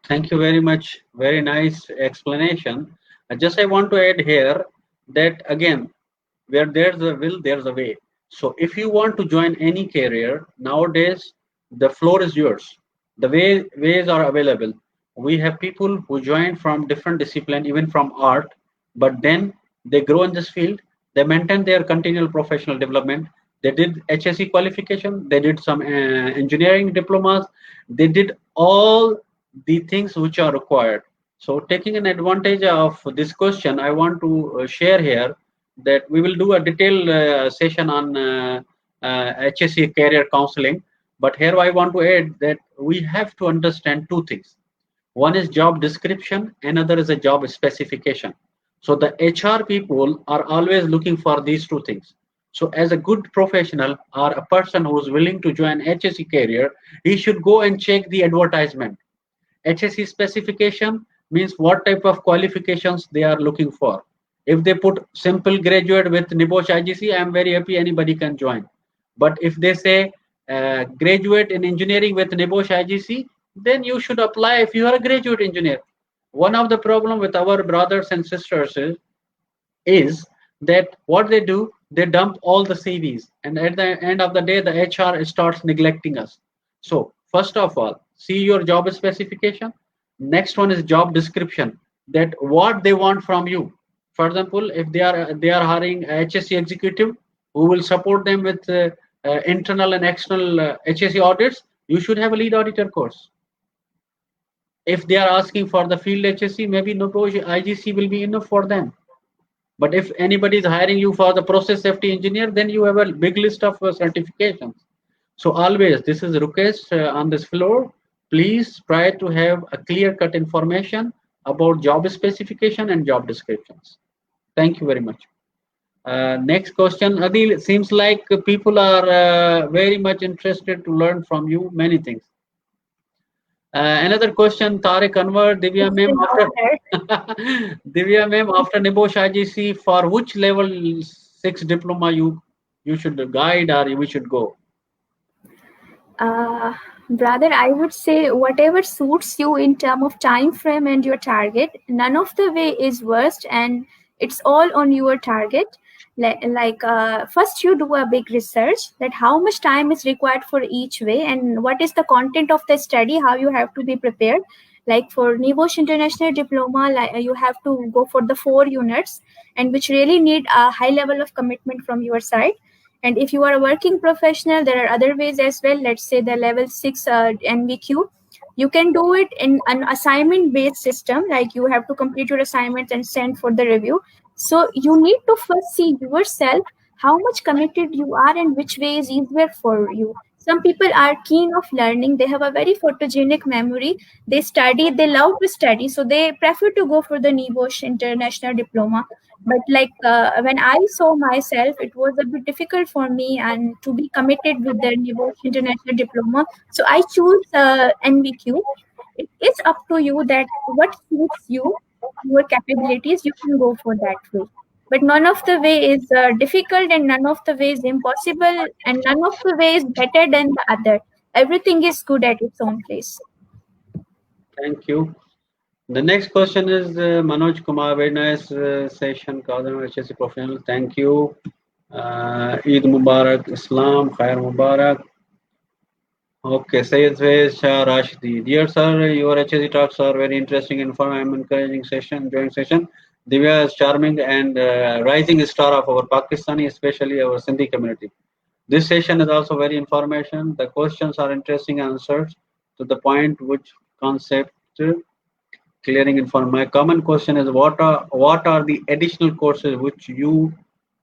Thank you very much. Very nice explanation. Just I want to add here that again, where there's a will, there's a way. So if you want to join any career nowadays, the floor is yours. The ways are available. We have people who join from different discipline, even from art, but then they grow in this field. They maintain their continual professional development. They did HSE qualification. They did some engineering diplomas. They did all the things which are required. So taking an advantage of this question, I want to share here that we will do a detailed session on HSE career counseling. But here I want to add that we have to understand two things. One is job description, another is a job specification. So the HR people are always looking for these two things. So as a good professional or a person who is willing to join HSE career, he should go and check the advertisement. HSE specification means what type of qualifications they are looking for. If they put simple graduate with NIBOSH IGC, I am very happy anybody can join. But if they say graduate in engineering with NIBOSH IGC, then you should apply if you are a graduate engineer. One of the problem with our brothers and sisters is that what they do, they dump all the CVs, and at the end of the day, the HR starts neglecting us. So first of all, see your job specification. Next one is job description, that what they want from you. For example, if they are hiring a HSE executive who will support them with internal and external HSE audits, you should have a lead auditor course. If they are asking for the field HSE, maybe no IGC will be enough for them. But if anybody is hiring you for the process safety engineer, then you have a big list of certifications. So always, this is a request on this floor. Please try to have a clear-cut information about job specification and job descriptions. Thank you very much. Next question, Adil. Seems like people are very much interested to learn from you many things. Another question, Tariq Anwar, Divya It's ma'am, an after honor. Divya ma'am, after NIBOSH IGC, for which level 6 diploma you should guide or we should go? Uh, Brother, I would say whatever suits you in term of time frame and your target. None of the way is worst, and it's all on your target. First you do a big research that how much time is required for each way and what is the content of the study, how you have to be prepared. Like for NIBOSH International Diploma, you have to go for the 4 units, and which really need a high level of commitment from your side. And if you are a working professional, there are other ways as well. Let's say the level 6 NVQ. You can do it in an assignment based system, like you have to complete your assignments and send for the review. So you need to first see yourself how much committed you are and which way is easier for you. Some people are keen of learning, they have a very photogenic memory, they study, they love to study, so they prefer to go for the NIBOSH International Diploma. But when I saw myself, it was a bit difficult for me and to be committed with the NIBOSH International Diploma. So I choose NVQ. It is up to you that what suits you, your capabilities, you can go for that way. But none of the way is difficult and none of the way is impossible and none of the way is better than the other. Everything is good at its own place. Thank you. The next question is Manoj Kumar. Very nice session, Kadam HSE professional. Thank you. Eid Mubarak, Islam, Khair Mubarak. Okay, Sayyid Faiz Shah Rashidi. Dear sir, your HSE talks are very interesting, informative, encouraging session, joint session. Divya is charming and rising star of our Pakistani, especially our Sindhi community. This session is also very information. The questions are interesting answers to the point, which concept clearing information. My common question is what are the additional courses which you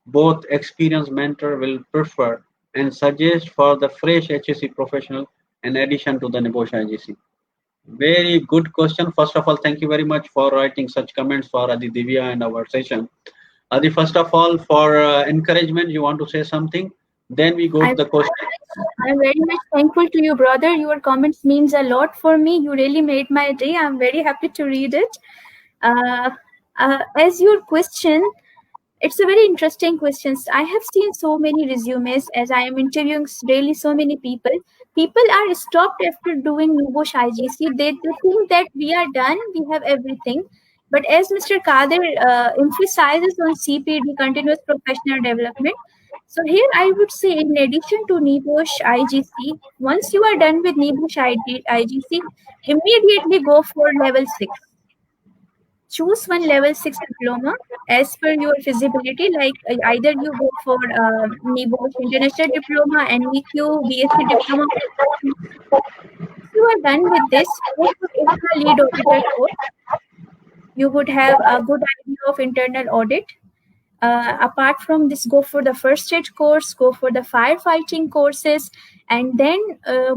both experienced mentor will prefer and suggest for the fresh HSE professional in addition to the NIBOSH IGC? Very good question. First of all, thank you very much for writing such comments for Adi Divya and our session. Adi, first of all, for encouragement, you want to say something? Then we go to I'm the question. I'm very much thankful to you, brother. Your comments means a lot for me. You really made my day. I'm very happy to read it. Uh, as your question, it's a very interesting question. I have seen so many resumes as I am interviewing daily so many people. People are stopped after doing Nubosh IGC. They think that we are done, we have everything. But as Mr. Kadir emphasizes on CPD, continuous professional development, so here I would say, in addition to Nibosh IGC, once you are done with Nibosh IGC, immediately go for level 6. Choose one level 6 diploma as per your feasibility. Like either you go for NIBOSH International Diploma, NVQ, BSc Diploma. Once you are done with this, go for IRCA Lead Auditor course. You would have a good idea of internal audit. Apart from this, go for the first aid course, go for the firefighting courses, and then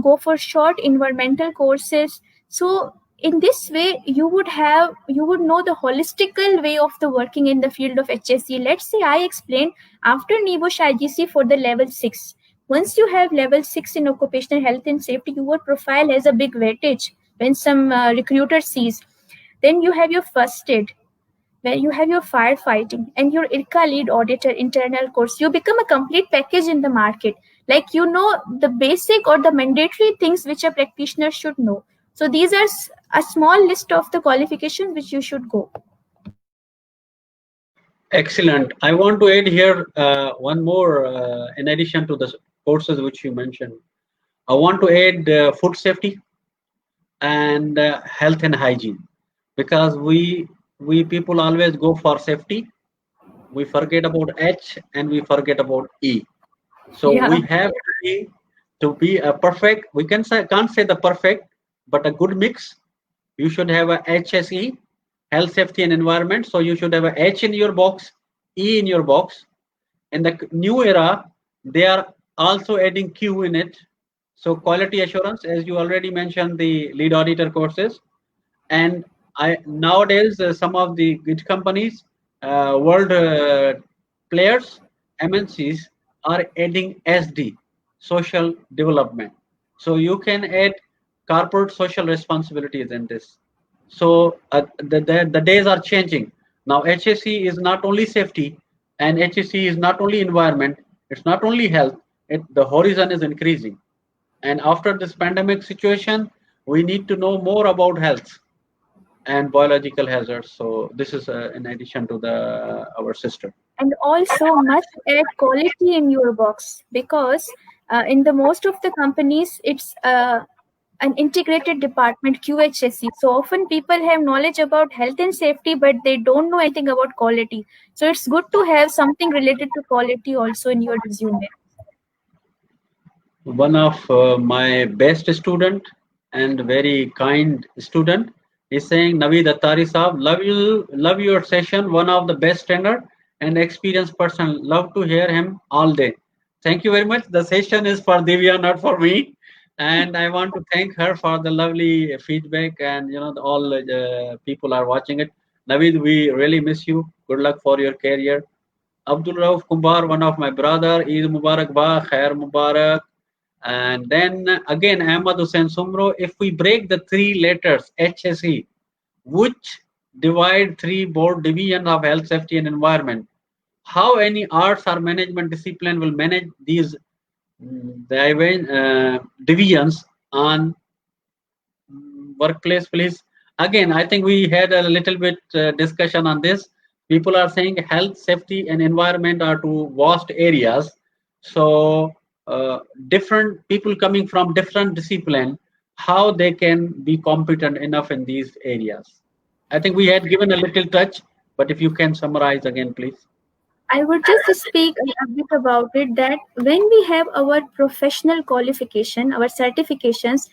go for short environmental courses. So in this way you would know the holistical way of the working in the field of HSE. Let's say I explained after Nibosh IGC for the level 6. Once you have level 6 in occupational health and safety, your profile has a big weightage when some recruiter sees. Then you have your first aid, where you have your firefighting and your IRCA lead auditor internal course. You become a complete package in the market. Like you know the basic or the mandatory things which a practitioner should know. So these are a small list of the qualifications which you should go. Excellent. I want to add here one more in addition to the courses which you mentioned. I want to add food safety and health and hygiene, because we people always go for safety. We forget about H and we forget about E. So Yeah. we have to be a perfect. We can't say the perfect, but a good mix. You should have a HSE, health, safety, and environment. So you should have a H in your box, E in your box. In the new era, they are also adding Q in it. So quality assurance, as you already mentioned, the lead auditor courses. And I nowadays some of the good companies, world players, MNCs are adding SD, social development. So you can add corporate social responsibilities in this. So the days are changing. Now HSE is not only safety, and HSE is not only environment. It's not only health. The horizon is increasing. And after this pandemic situation, we need to know more about health and biological hazards. So this is in addition to the our system. And also must add quality in your box, because in the most of the companies it's an integrated department, QHSE. So often people have knowledge about health and safety, but they don't know anything about quality. So it's good to have something related to quality also in your resume. One of my best student and very kind student is saying, Naveed Attari Saab, love your session. One of the best trainer and experienced person. Love to hear him all day. Thank you very much. The session is for Divya, not for me. And I want to thank her for the lovely feedback. And all people are watching it. Naveed, we really miss you. Good luck for your career. Abdul Rauf Kumbar, one of my brother, Eid Mubarak Ba, Khair Mubarak. And then again, Ahmad Hussain Sumro, if we break the three letters HSE, which divide three board division of health, safety, and environment, how any arts or management discipline will manage these divisions on workplace, please? Again, I think we had a little bit discussion on this. People are saying health, safety, and environment are two vast areas. So different people coming from different discipline, how they can be competent enough in these areas. I think we had given a little touch, but if you can summarize again, please. I would just speak a bit about it, that when we have our professional qualification, our certifications,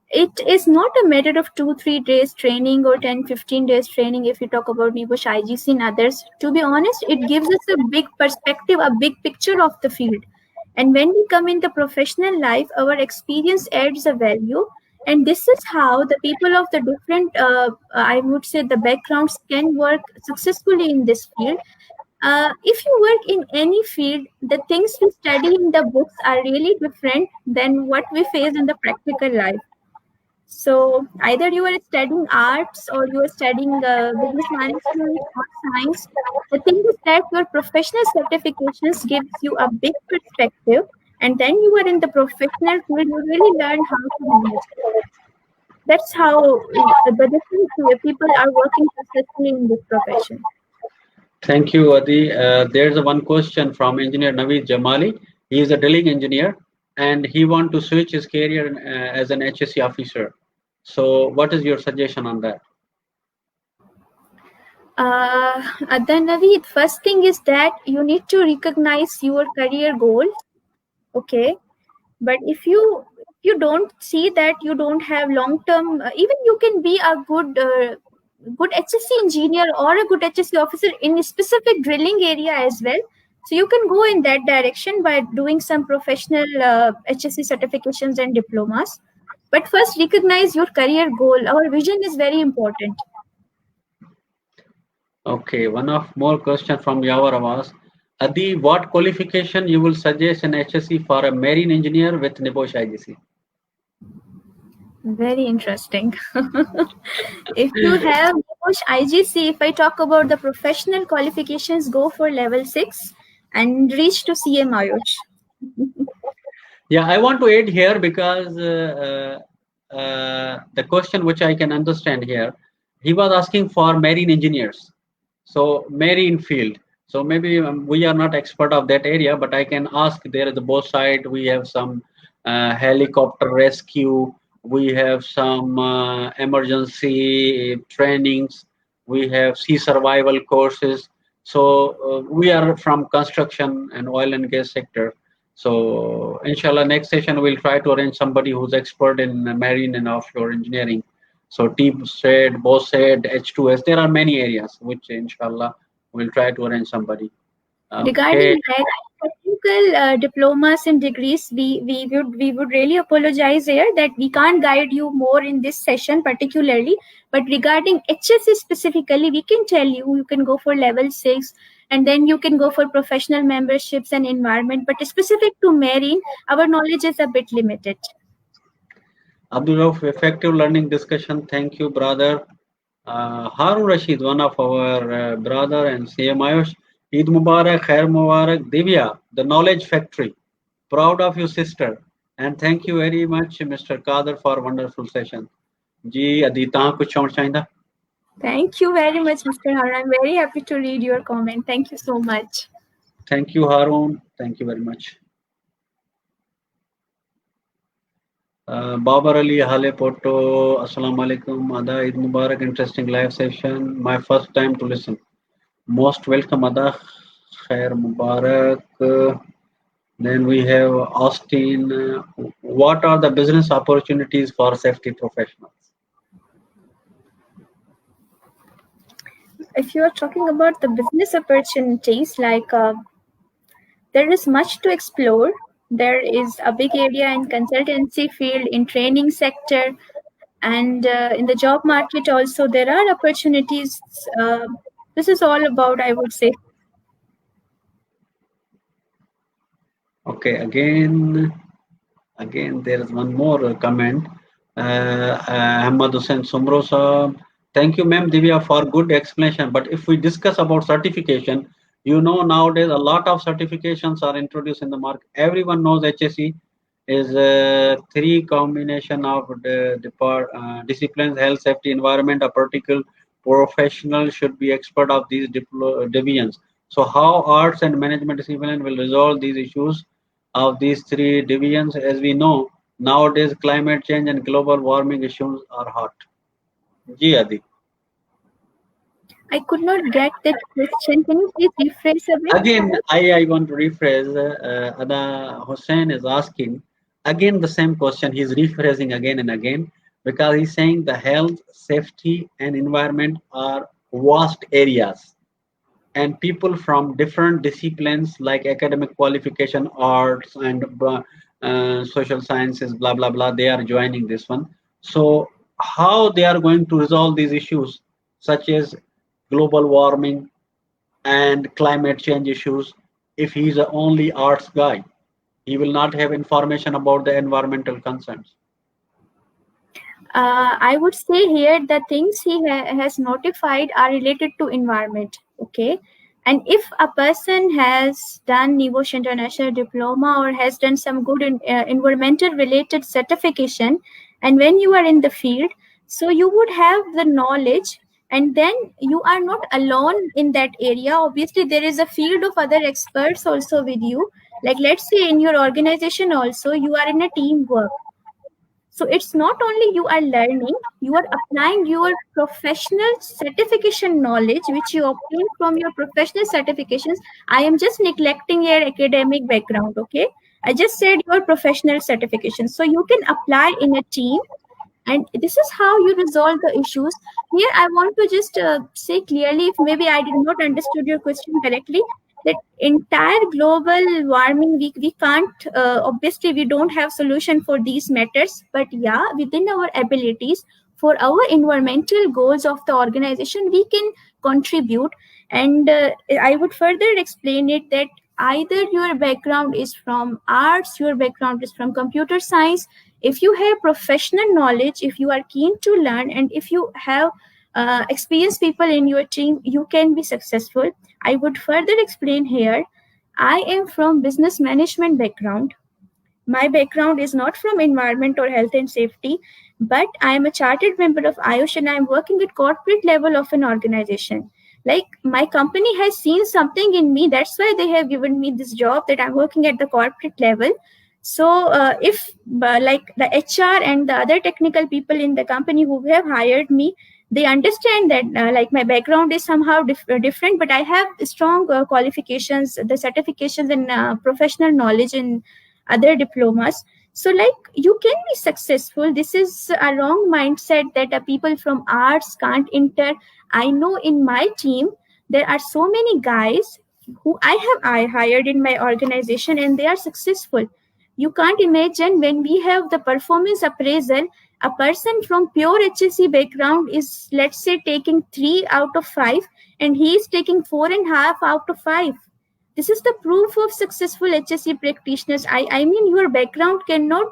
it is not a matter of 2-3 days training or 10-15 days training. If you talk about Nibosh IGC and others, to be honest, it gives us a big perspective, a big picture of the field. And when we come in the professional life, our experience adds a value. And this is how the people of the different I would say the backgrounds can work successfully in this field. If you work in any field, the things we study in the books are really different than what we face in the practical life. So either you are studying arts or you are studying business management or science. The thing is that your professional certifications gives you a big perspective, and then you are in the professional field. You really learn how to manage. That's how the different people are working successfully in this profession. Thank you, Adi. There's a one question from engineer Naveed Jamali. He is a drilling engineer and he want to switch his career as an HSE officer. So, what is your suggestion on that? Then Naveed, first thing is that you need to recognize your career goal. Okay, but if you don't see that you don't have long term, even you can be a good HSC engineer or a good HSC officer in a specific drilling area as well. So you can go in that direction by doing some professional HSC certifications and diplomas. But first, recognize your career goal. Our vision is very important. Okay, one of more question from Yawar Awas. Adi, what qualification you will suggest in HSE for a marine engineer with Nibosh IGC? Very interesting. If you have IGC, if I talk about the professional qualifications, go for level 6 and reach to CM Ayush. Yeah, I want to add here because the question which I can understand here, he was asking for marine engineers, so marine field. So maybe we are not expert of that area, but I can ask. There is a both side. We have some helicopter rescue. We have some emergency trainings. We have sea survival courses. So we are from construction and oil and gas sector. So inshallah, next session we'll try to arrange somebody who's expert in marine and offshore engineering. So T said, both said, H2S. There are many areas which inshallah we'll try to arrange somebody. Okay. Regarding that technical diplomas and degrees, we would really apologize here that we can't guide you more in this session particularly. But regarding HSE specifically, we can tell you you can go for level 6 and then you can go for professional memberships and environment. But specific to marine, our knowledge is a bit limited. Abdul Rauf, effective learning discussion. Thank you, brother. Harun Rashid, one of our brother, and CM Ayush. Eid Mubarak, Khair Mubarak, Divya, the knowledge factory. Proud of you, sister. And thank you very much, Mr. Kader, for a wonderful session. Ji, Adita, kuch aur chahinda? Thank you very much, Mr. Harun. I'm very happy to read your comment. Thank you so much. Thank you, Harun. Thank you very much. Babar Ali Hale Poto, Assalamu alaikum, Ada, Eid Mubarak, interesting live session. My first time to listen. Most welcome, Ada, Khair Mubarak. Then we have Austin. What are the business opportunities for safety professionals? If you are talking about the business opportunities, like there is much to explore. There is a big area in consultancy field, in training sector, and in the job market also. There are opportunities. This is all about, I would say. Okay, again, there is one more comment. Ahmad Hussain Sumro sir. Thank you, ma'am Divya, for good explanation. But if we discuss about certification, you know nowadays a lot of certifications are introduced in the market. Everyone knows HSE is three combination of the disciplines: health, safety, environment. A particular professional should be expert of these divisions. So how arts and management discipline will resolve these issues of these three divisions? As we know, nowadays climate change and global warming issues are hot. Ji Adi. I could not get that question. Can you please rephrase a bit? Again, I want to rephrase. Ada Hussein is asking again the same question. He's rephrasing again and again because he's saying the health, safety, and environment are vast areas, and people from different disciplines like academic qualification, arts, and social sciences, blah blah blah, they are joining this one. So how they are going to resolve these issues, such as global warming, and climate change issues. If he's the only arts guy, he will not have information about the environmental concerns. I would say here the things he has notified are related to environment. Okay, and if a person has done Nivosh International Diploma or has done some good environmental related certification, and when you are in the field, so you would have the knowledge, and then you are not alone in that area. Obviously, there is a field of other experts also with you. Like let's say in your organization also, you are in a teamwork, so it's not only you are learning, you are applying your professional certification knowledge, which you obtain from your professional certifications. I am just neglecting your academic background, okay? I just said your professional certification. So you can apply in a team, and this is how you resolve the issues. Here I want to just say clearly, if maybe I did not understood your question correctly, that entire global warming, we can't obviously we don't have solution for these matters, but yeah, within our abilities, for our environmental goals of the organization, we can contribute. And I would further explain it that either your background is from arts, your background is from computer science, if you have professional knowledge, if you are keen to learn, and if you have experienced people in your team, you can be successful. I would further explain here. I am from business management background. My background is not from environment or health and safety, but I am a chartered member of IOSH and I am working at corporate level of an organization. Like my company has seen something in me, that's why they have given me this job, that I'm working at the corporate level. So if like the HR and the other technical people in the company who have hired me, they understand that like my background is somehow different, but I have strong qualifications, the certifications and professional knowledge in other diplomas. So like you can be successful. This is a wrong mindset that people from arts can't enter. I know in my team there are so many guys who I hired in my organization and they are successful. You can't imagine when we have the performance appraisal, a person from pure HSE background is, let's say, taking 3 out of 5 and he is taking 4.5 out of 5. This is the proof of successful HSE practitioners. I mean, your background cannot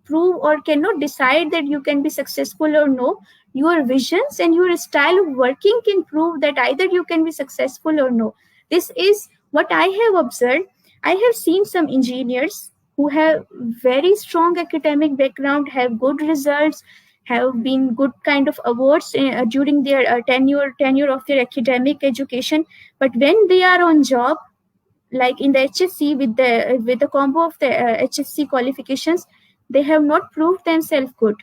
prove or cannot decide that you can be successful or no. Your visions and your style of working can prove that either you can be successful or no. This is what I have observed. I have seen some engineers who have very strong academic background, have good results, have been good kind of awards during their tenure of their academic education, but when they are on job, like in the HSC with the combo of the HSC qualifications, they have not proved themselves good.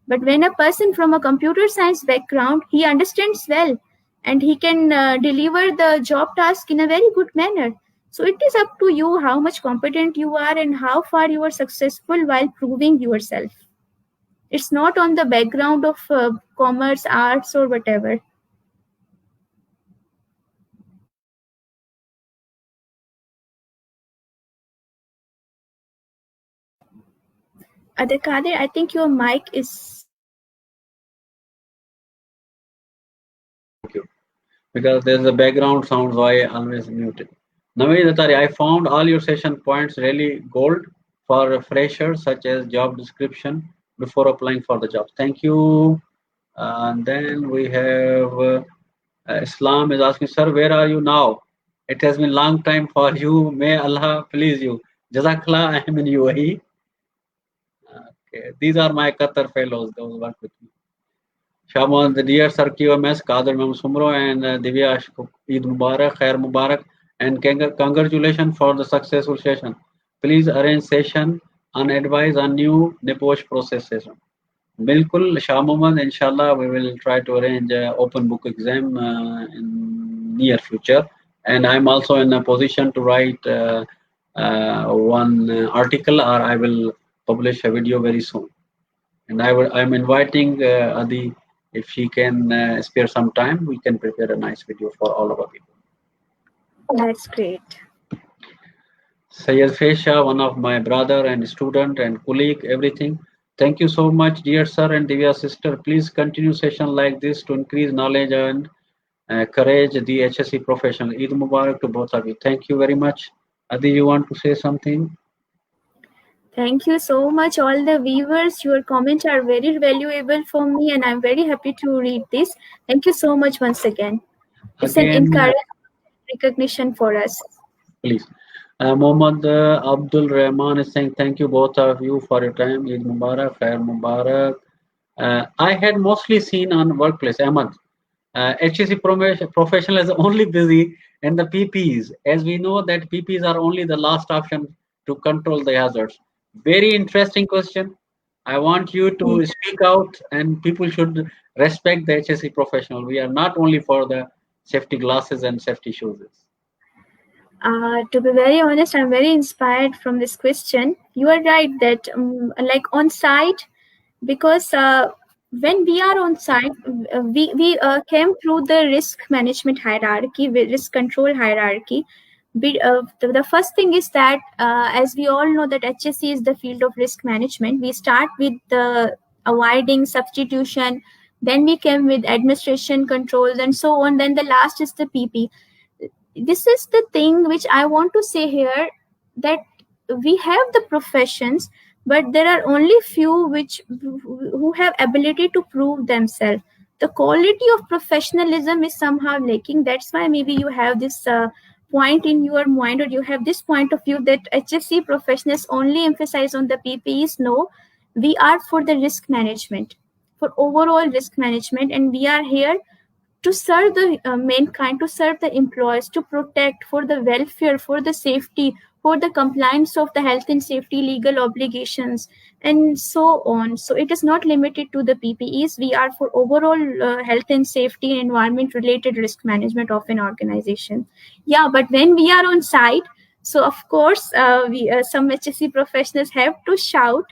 But when a person from a computer science background, he understands well and he can deliver the job task in a very good manner. So it is up to you how much competent you are and how far you are successful while proving yourself. It's not on the background of commerce, arts, or whatever. Adekadir, I think your mic is. Thank you. Because there's a background sound, so I always mute it. Naveed Attari, I found all your session points really gold for freshers, such as job description before applying for the job. Thank you. And then we have Islam is asking, sir, where are you now? It has been long time for you. May Allah please you. Jazakallah, I am in UAE. Okay. These are my Qatar fellows, those work with me. Shaman, the dear Sir QMS, Kader Mem Sumro, and Divya Eid Mubarak, Khair Mubarak, and congratulations for the successful session. Please arrange session on advice on new Neposh process session. Bilkul, Shah Mohammad, inshallah, we will try to arrange open book exam in near future. And I'm also in a position to write one article, or I will publish a video very soon. And I'm inviting Adi, if she can spare some time, we can prepare a nice video for all of our people. That's great. Sayyid Fesha, one of my brother and student and colleague, everything. Thank you so much, dear sir and Divya sister. Please continue session like this to increase knowledge and courage, the HSE professional. Eid Mubarak to both of you. Thank you very much. Adi, you want to say something? Thank you so much, all the viewers. Your comments are very valuable for me, and I'm very happy to read this. Thank you so much once again. It's an Again, encouragement recognition for us. please. Mohammad Abdul Rahman is saying thank you both of you for your time. Eid Mubarak, Khair Mubarak. I had mostly seen on workplace. Ahmad, HSC professional is only busy in the PPs, as we know that PPs are only the last option to control the hazards. Very interesting question. I want you to speak out, and people should respect the HSC professional. We are not only for the safety glasses and safety shoes. To be very honest, I'm very inspired from this question. You are right that, like on site, because when we are on site, we came through the risk management hierarchy, risk control hierarchy. The first thing is that, as we all know, that HSE is the field of risk management. We start with the avoiding substitution, then we came with administration controls, and so on. Then the last is the PP. This is the thing which I want to say here, that we have the professions, but there are only few which who have ability to prove themselves. The quality of professionalism is somehow lacking. That's why maybe you have this point in your mind, or you have this point of view that HSC professionals only emphasize on the PPEs. No, we are for the risk management, for overall risk management, and we are here to serve the mankind, to serve the employees, to protect for the welfare, for the safety, for the compliance of the health and safety legal obligations, and so on. So it is not limited to the PPEs. We are for overall health and safety and environment related risk management of an organization. Yeah, but when we are on site, so of course, we some HSC professionals have to shout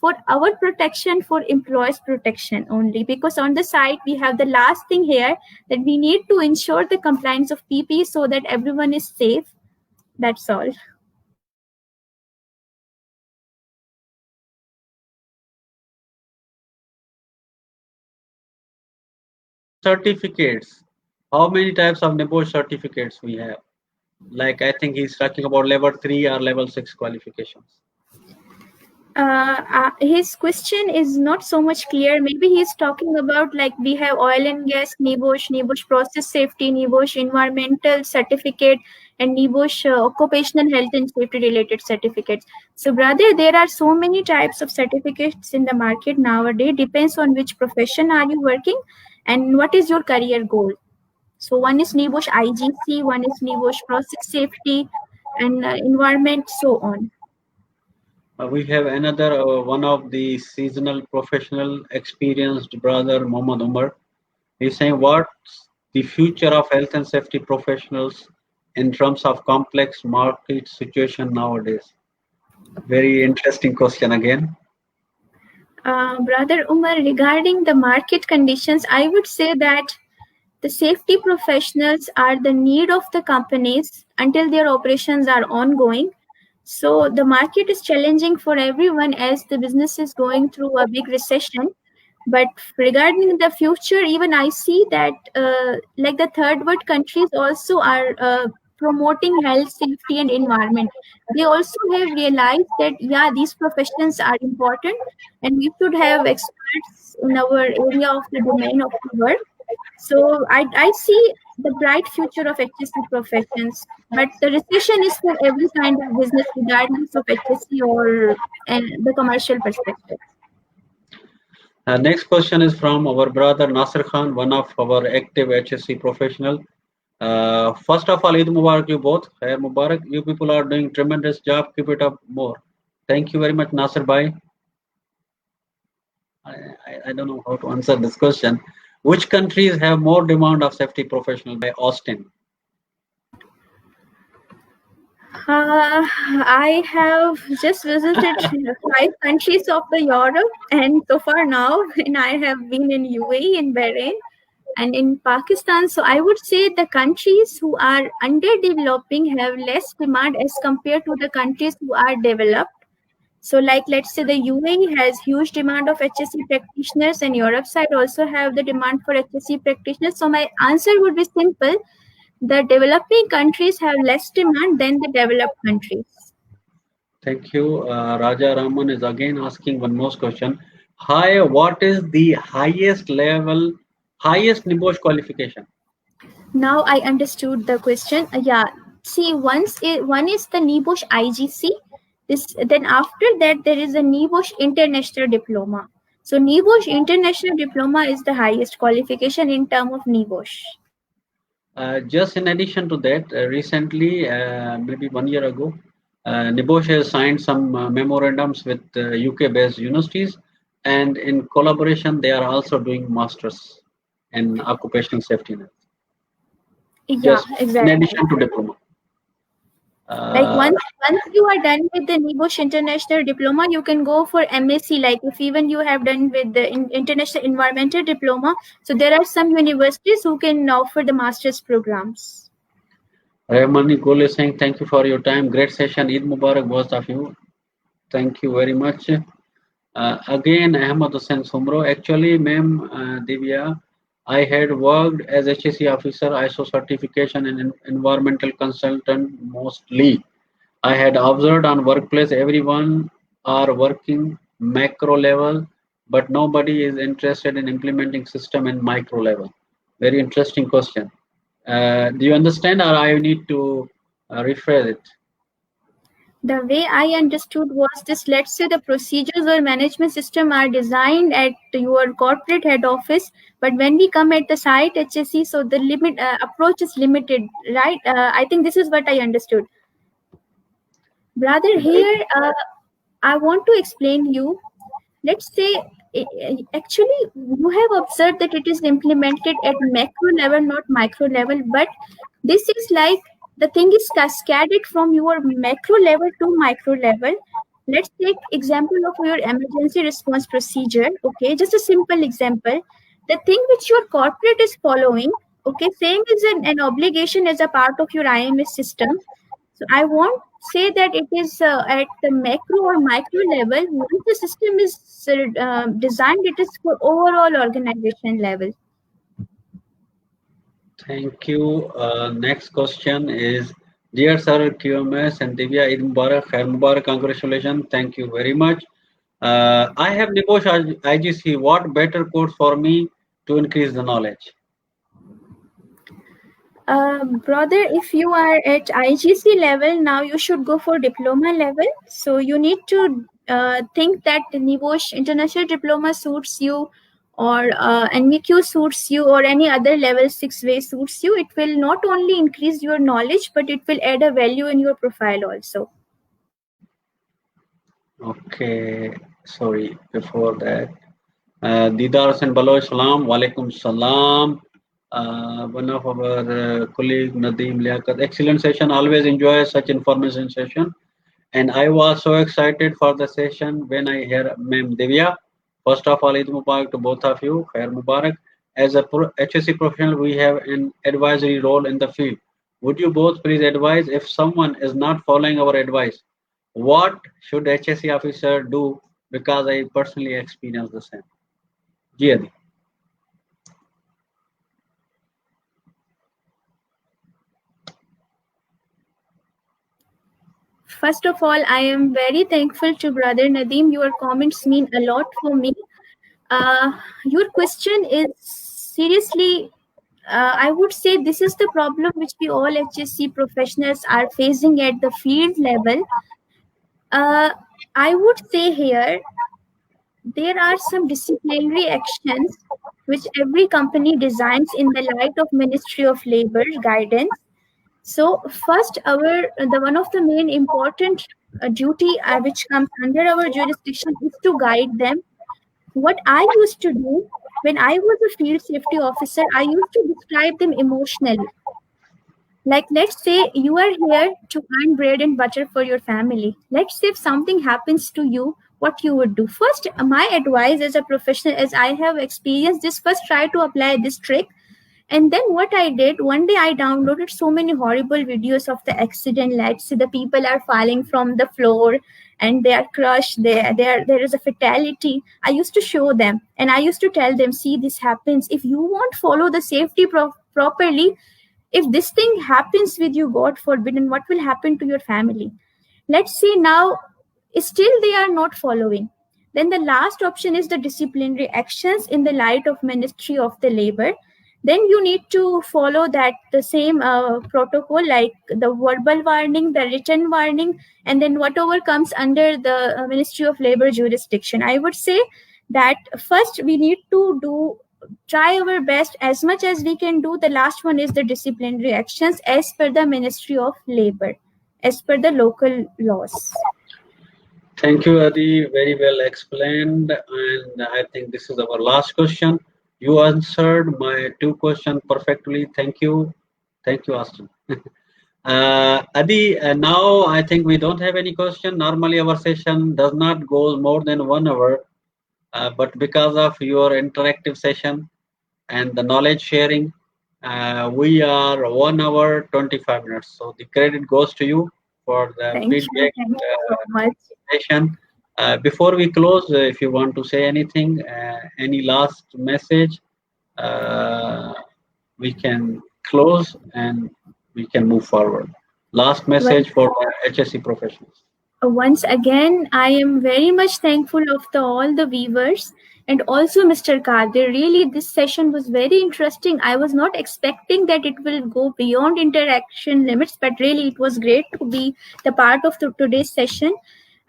for our protection, for employees protection only, because on the site we have the last thing here, that we need to ensure the compliance of PP so that everyone is safe. That's all. Certificates. How many types of NEBOSH certificates we have? Like I think he's talking about level 3 or level 6 qualifications. His question is not so much clear. Maybe he's talking about, like, we have oil and gas, NEBOSH process safety, NEBOSH environmental certificate, and NEBOSH occupational health and safety related certificates. So, brother, there are so many types of certificates in the market nowadays. Depends on which profession are you working and what is your career goal. So, one is NEBOSH IGC, one is NEBOSH process safety and environment, so on. We have another one of the seasonal professional experienced brother Mohammad Umar. He's saying what's the future of health and safety professionals in terms of complex market situation nowadays? Very interesting question again. Brother Umar, regarding the market conditions, I would say that the safety professionals are the need of the companies until their operations are ongoing. So the market is challenging for everyone as the business is going through a big recession. But regarding the future, even I see that like the third world countries also are promoting health, safety, and environment. They also have realized that, yeah, these professions are important, and we should have experts in our area of the domain of the work. So I see the bright future of HSC professions, but the recession is for every kind of business, regardless of HSC or the commercial perspective. Next question is from our brother Nasir Khan, one of our active HSC professional. First of all, Eid Mubarak you both. Khair Mubarak. You people are doing tremendous job. Keep it up more. Thank you very much, Nasir Bhai. I don't know how to answer this question. Which countries have more demand of safety professional by Austin? I have just visited 5 countries of the Europe, and so far now, and I have been in UAE, in Bahrain, and in Pakistan. So I would say the countries who are underdeveloping have less demand as compared to the countries who are developed. So, like, let's say the UAE has huge demand of HSE practitioners, and Europe side also have the demand for HSE practitioners. So, my answer would be simple: the developing countries have less demand than the developed countries. Thank you. Raja Raman is again asking one more question. Hi, what is the highest NIBOSH qualification? Now I understood the question. Yeah, see, one is the NIBOSH IGC. Then after that there is a NIBOSH International Diploma. So NIBOSH International Diploma is the highest qualification in term of NIBOSH. Just in addition to that, recently, maybe 1 year ago, NIBOSH has signed some memorandums with UK-based universities, and in collaboration, they are also doing masters in occupational safety net. Yeah, Just in exactly. addition to diploma. Like Uh, once you are done with the NIBOSH International Diploma, you can go for MSc. Like if even you have done with the International Environmental Diploma, so there are some universities who can offer the master's programs. Rahmani Gol is saying, thank you for your time. Great session. Eid Mubarak, both of you. Thank you very much. Again, Ahmad Hussain Sumro. Actually, ma'am, Divya, I had worked as HSE officer, ISO certification, and environmental consultant mostly. I had observed on workplace everyone are working macro level, but nobody is interested in implementing system in micro level. Very interesting question. Do you understand, or I need to rephrase it? The way I understood was this: let's say the procedures or management system are designed at your corporate head office, but when we come at the site HSE, so the limit approach is limited, right? I think this is what I understood. Brother, here I want to explain you. Let's say actually you have observed that it is implemented at macro level, not micro level, but this is like the thing is cascaded from your macro level to micro level. Let's take example of your emergency response procedure. Okay, just a simple example. The thing which your corporate is following, okay, same is an obligation as a part of your IMS system. So I won't say that it is at the macro or micro level. Once the system is designed, it is for overall organization level. Thank you. Next question is, dear Sir QMS and Divya, Eid Mubarak, Khair Mubarak, congratulations. Thank you very much. I have Nibosh IGC. What better course for me to increase the knowledge? Brother, if you are at IGC level, now you should go for diploma level. So you need to think that the NIBOSH International Diploma suits you, or NVQ suits you, or any other level 6 way suits you. It will not only increase your knowledge, but it will add a value in your profile also. Okay, sorry, before that. Didar Hussain Baloch, Salam, Walaikum Salam. One of our colleague Nadeem Liaquat. Excellent session. Always enjoy such information session. And I was so excited for the session when I hear Ma'am Divya. First of all, Eid Mubarak to both of you. Khair Mubarak. As a HSC professional, we have an advisory role in the field. Would you both please advise if someone is not following our advice? What should HSC officer do? Because I personally experienced the same. Ji Adi. First of all, I am very thankful to Brother Nadeem. Your comments mean a lot for me. Your question is seriously, I would say this is the problem which we all HSC professionals are facing at the field level. I would say here there are some disciplinary actions which every company designs in the light of Ministry of Labor guidance. So first, the one of the main important duty which comes under our jurisdiction is to guide them. What I used to do when I was a field safety officer, I used to describe them emotionally. Like, let's say you are here to earn bread and butter for your family. Let's say if something happens to you, what you would do. First, my advice as a professional, as I have experienced this, first try to apply this trick. And then what I did, one day I downloaded so many horrible videos of the accident. Let's see, the people are falling from the floor and they are crushed. There is a fatality. I used to show them and I used to tell them, see, this happens. If you won't follow the safety properly, if this thing happens with you, God forbid, and what will happen to your family? Let's say now, still they are not following. Then the last option is the disciplinary actions in the light of Ministry of the Labor. Then you need to follow that the same protocol, like the verbal warning, the written warning, and then whatever comes under the Ministry of Labor jurisdiction. I would say that first we need to do, try our best as much as we can do. The last one is the disciplinary actions as per the Ministry of Labor, as per the local laws. Thank you, Adi. Very well explained. And I think this is our last question. You answered my two questions perfectly. Thank you. Thank you, Austin. Adi, now I think we don't have any question. Normally our session does not go more than 1 hour, but because of your interactive session and the knowledge sharing, we are 1 hour 25 minutes. So the credit goes to you for the feedback Thank you so much. session. Before we close, if you want to say anything, any last message, uh, we can close and we can move forward. Last Well, message for the HSE professionals. once again, I am very much thankful of all the viewers and also Mr. Kadir. Really, this session was very interesting. I was not expecting that it will go beyond interaction limits, but really, it was great to be the part of today's session.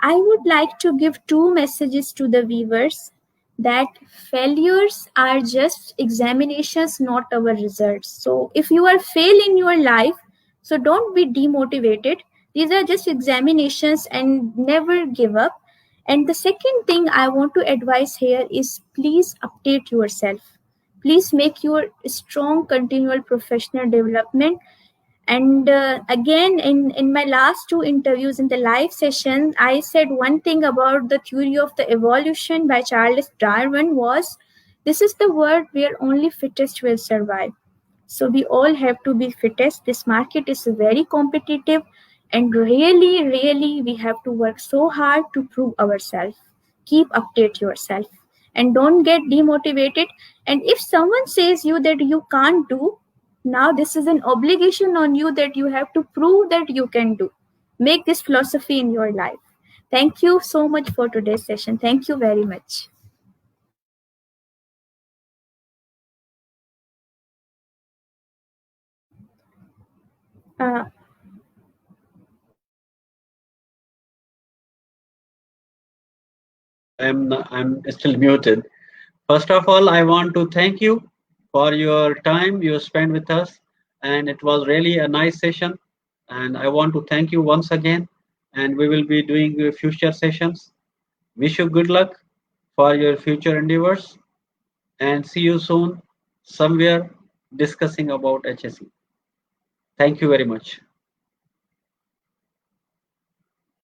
I would like to give two messages to the viewers, that failures are just examinations, not our results. So, if you are fail in your life, so don't be demotivated. These are just examinations and never give up. And the second thing I want to advise here is please update yourself. Please make your strong continual professional development. And again, in my last two interviews in the live session, I said one thing about the theory of the evolution by Charles Darwin was, this is the world where only fittest will survive. So we all have to be fittest. This market is very competitive, and really, really, we have to work so hard to prove ourselves. Keep update yourself and don't get demotivated. And if someone says you that you can't do, now this is an obligation on you that you have to prove that you can do. Make this philosophy in your life. Thank you so much for today's session. Thank you very much. Uh, I'm still muted. First of all, I want to thank you for your time you spent with us, and it was really a nice session. And I want to thank you once again. And we will be doing future sessions. Wish you good luck for your future endeavors, and see you soon somewhere discussing about HSE. Thank you very much.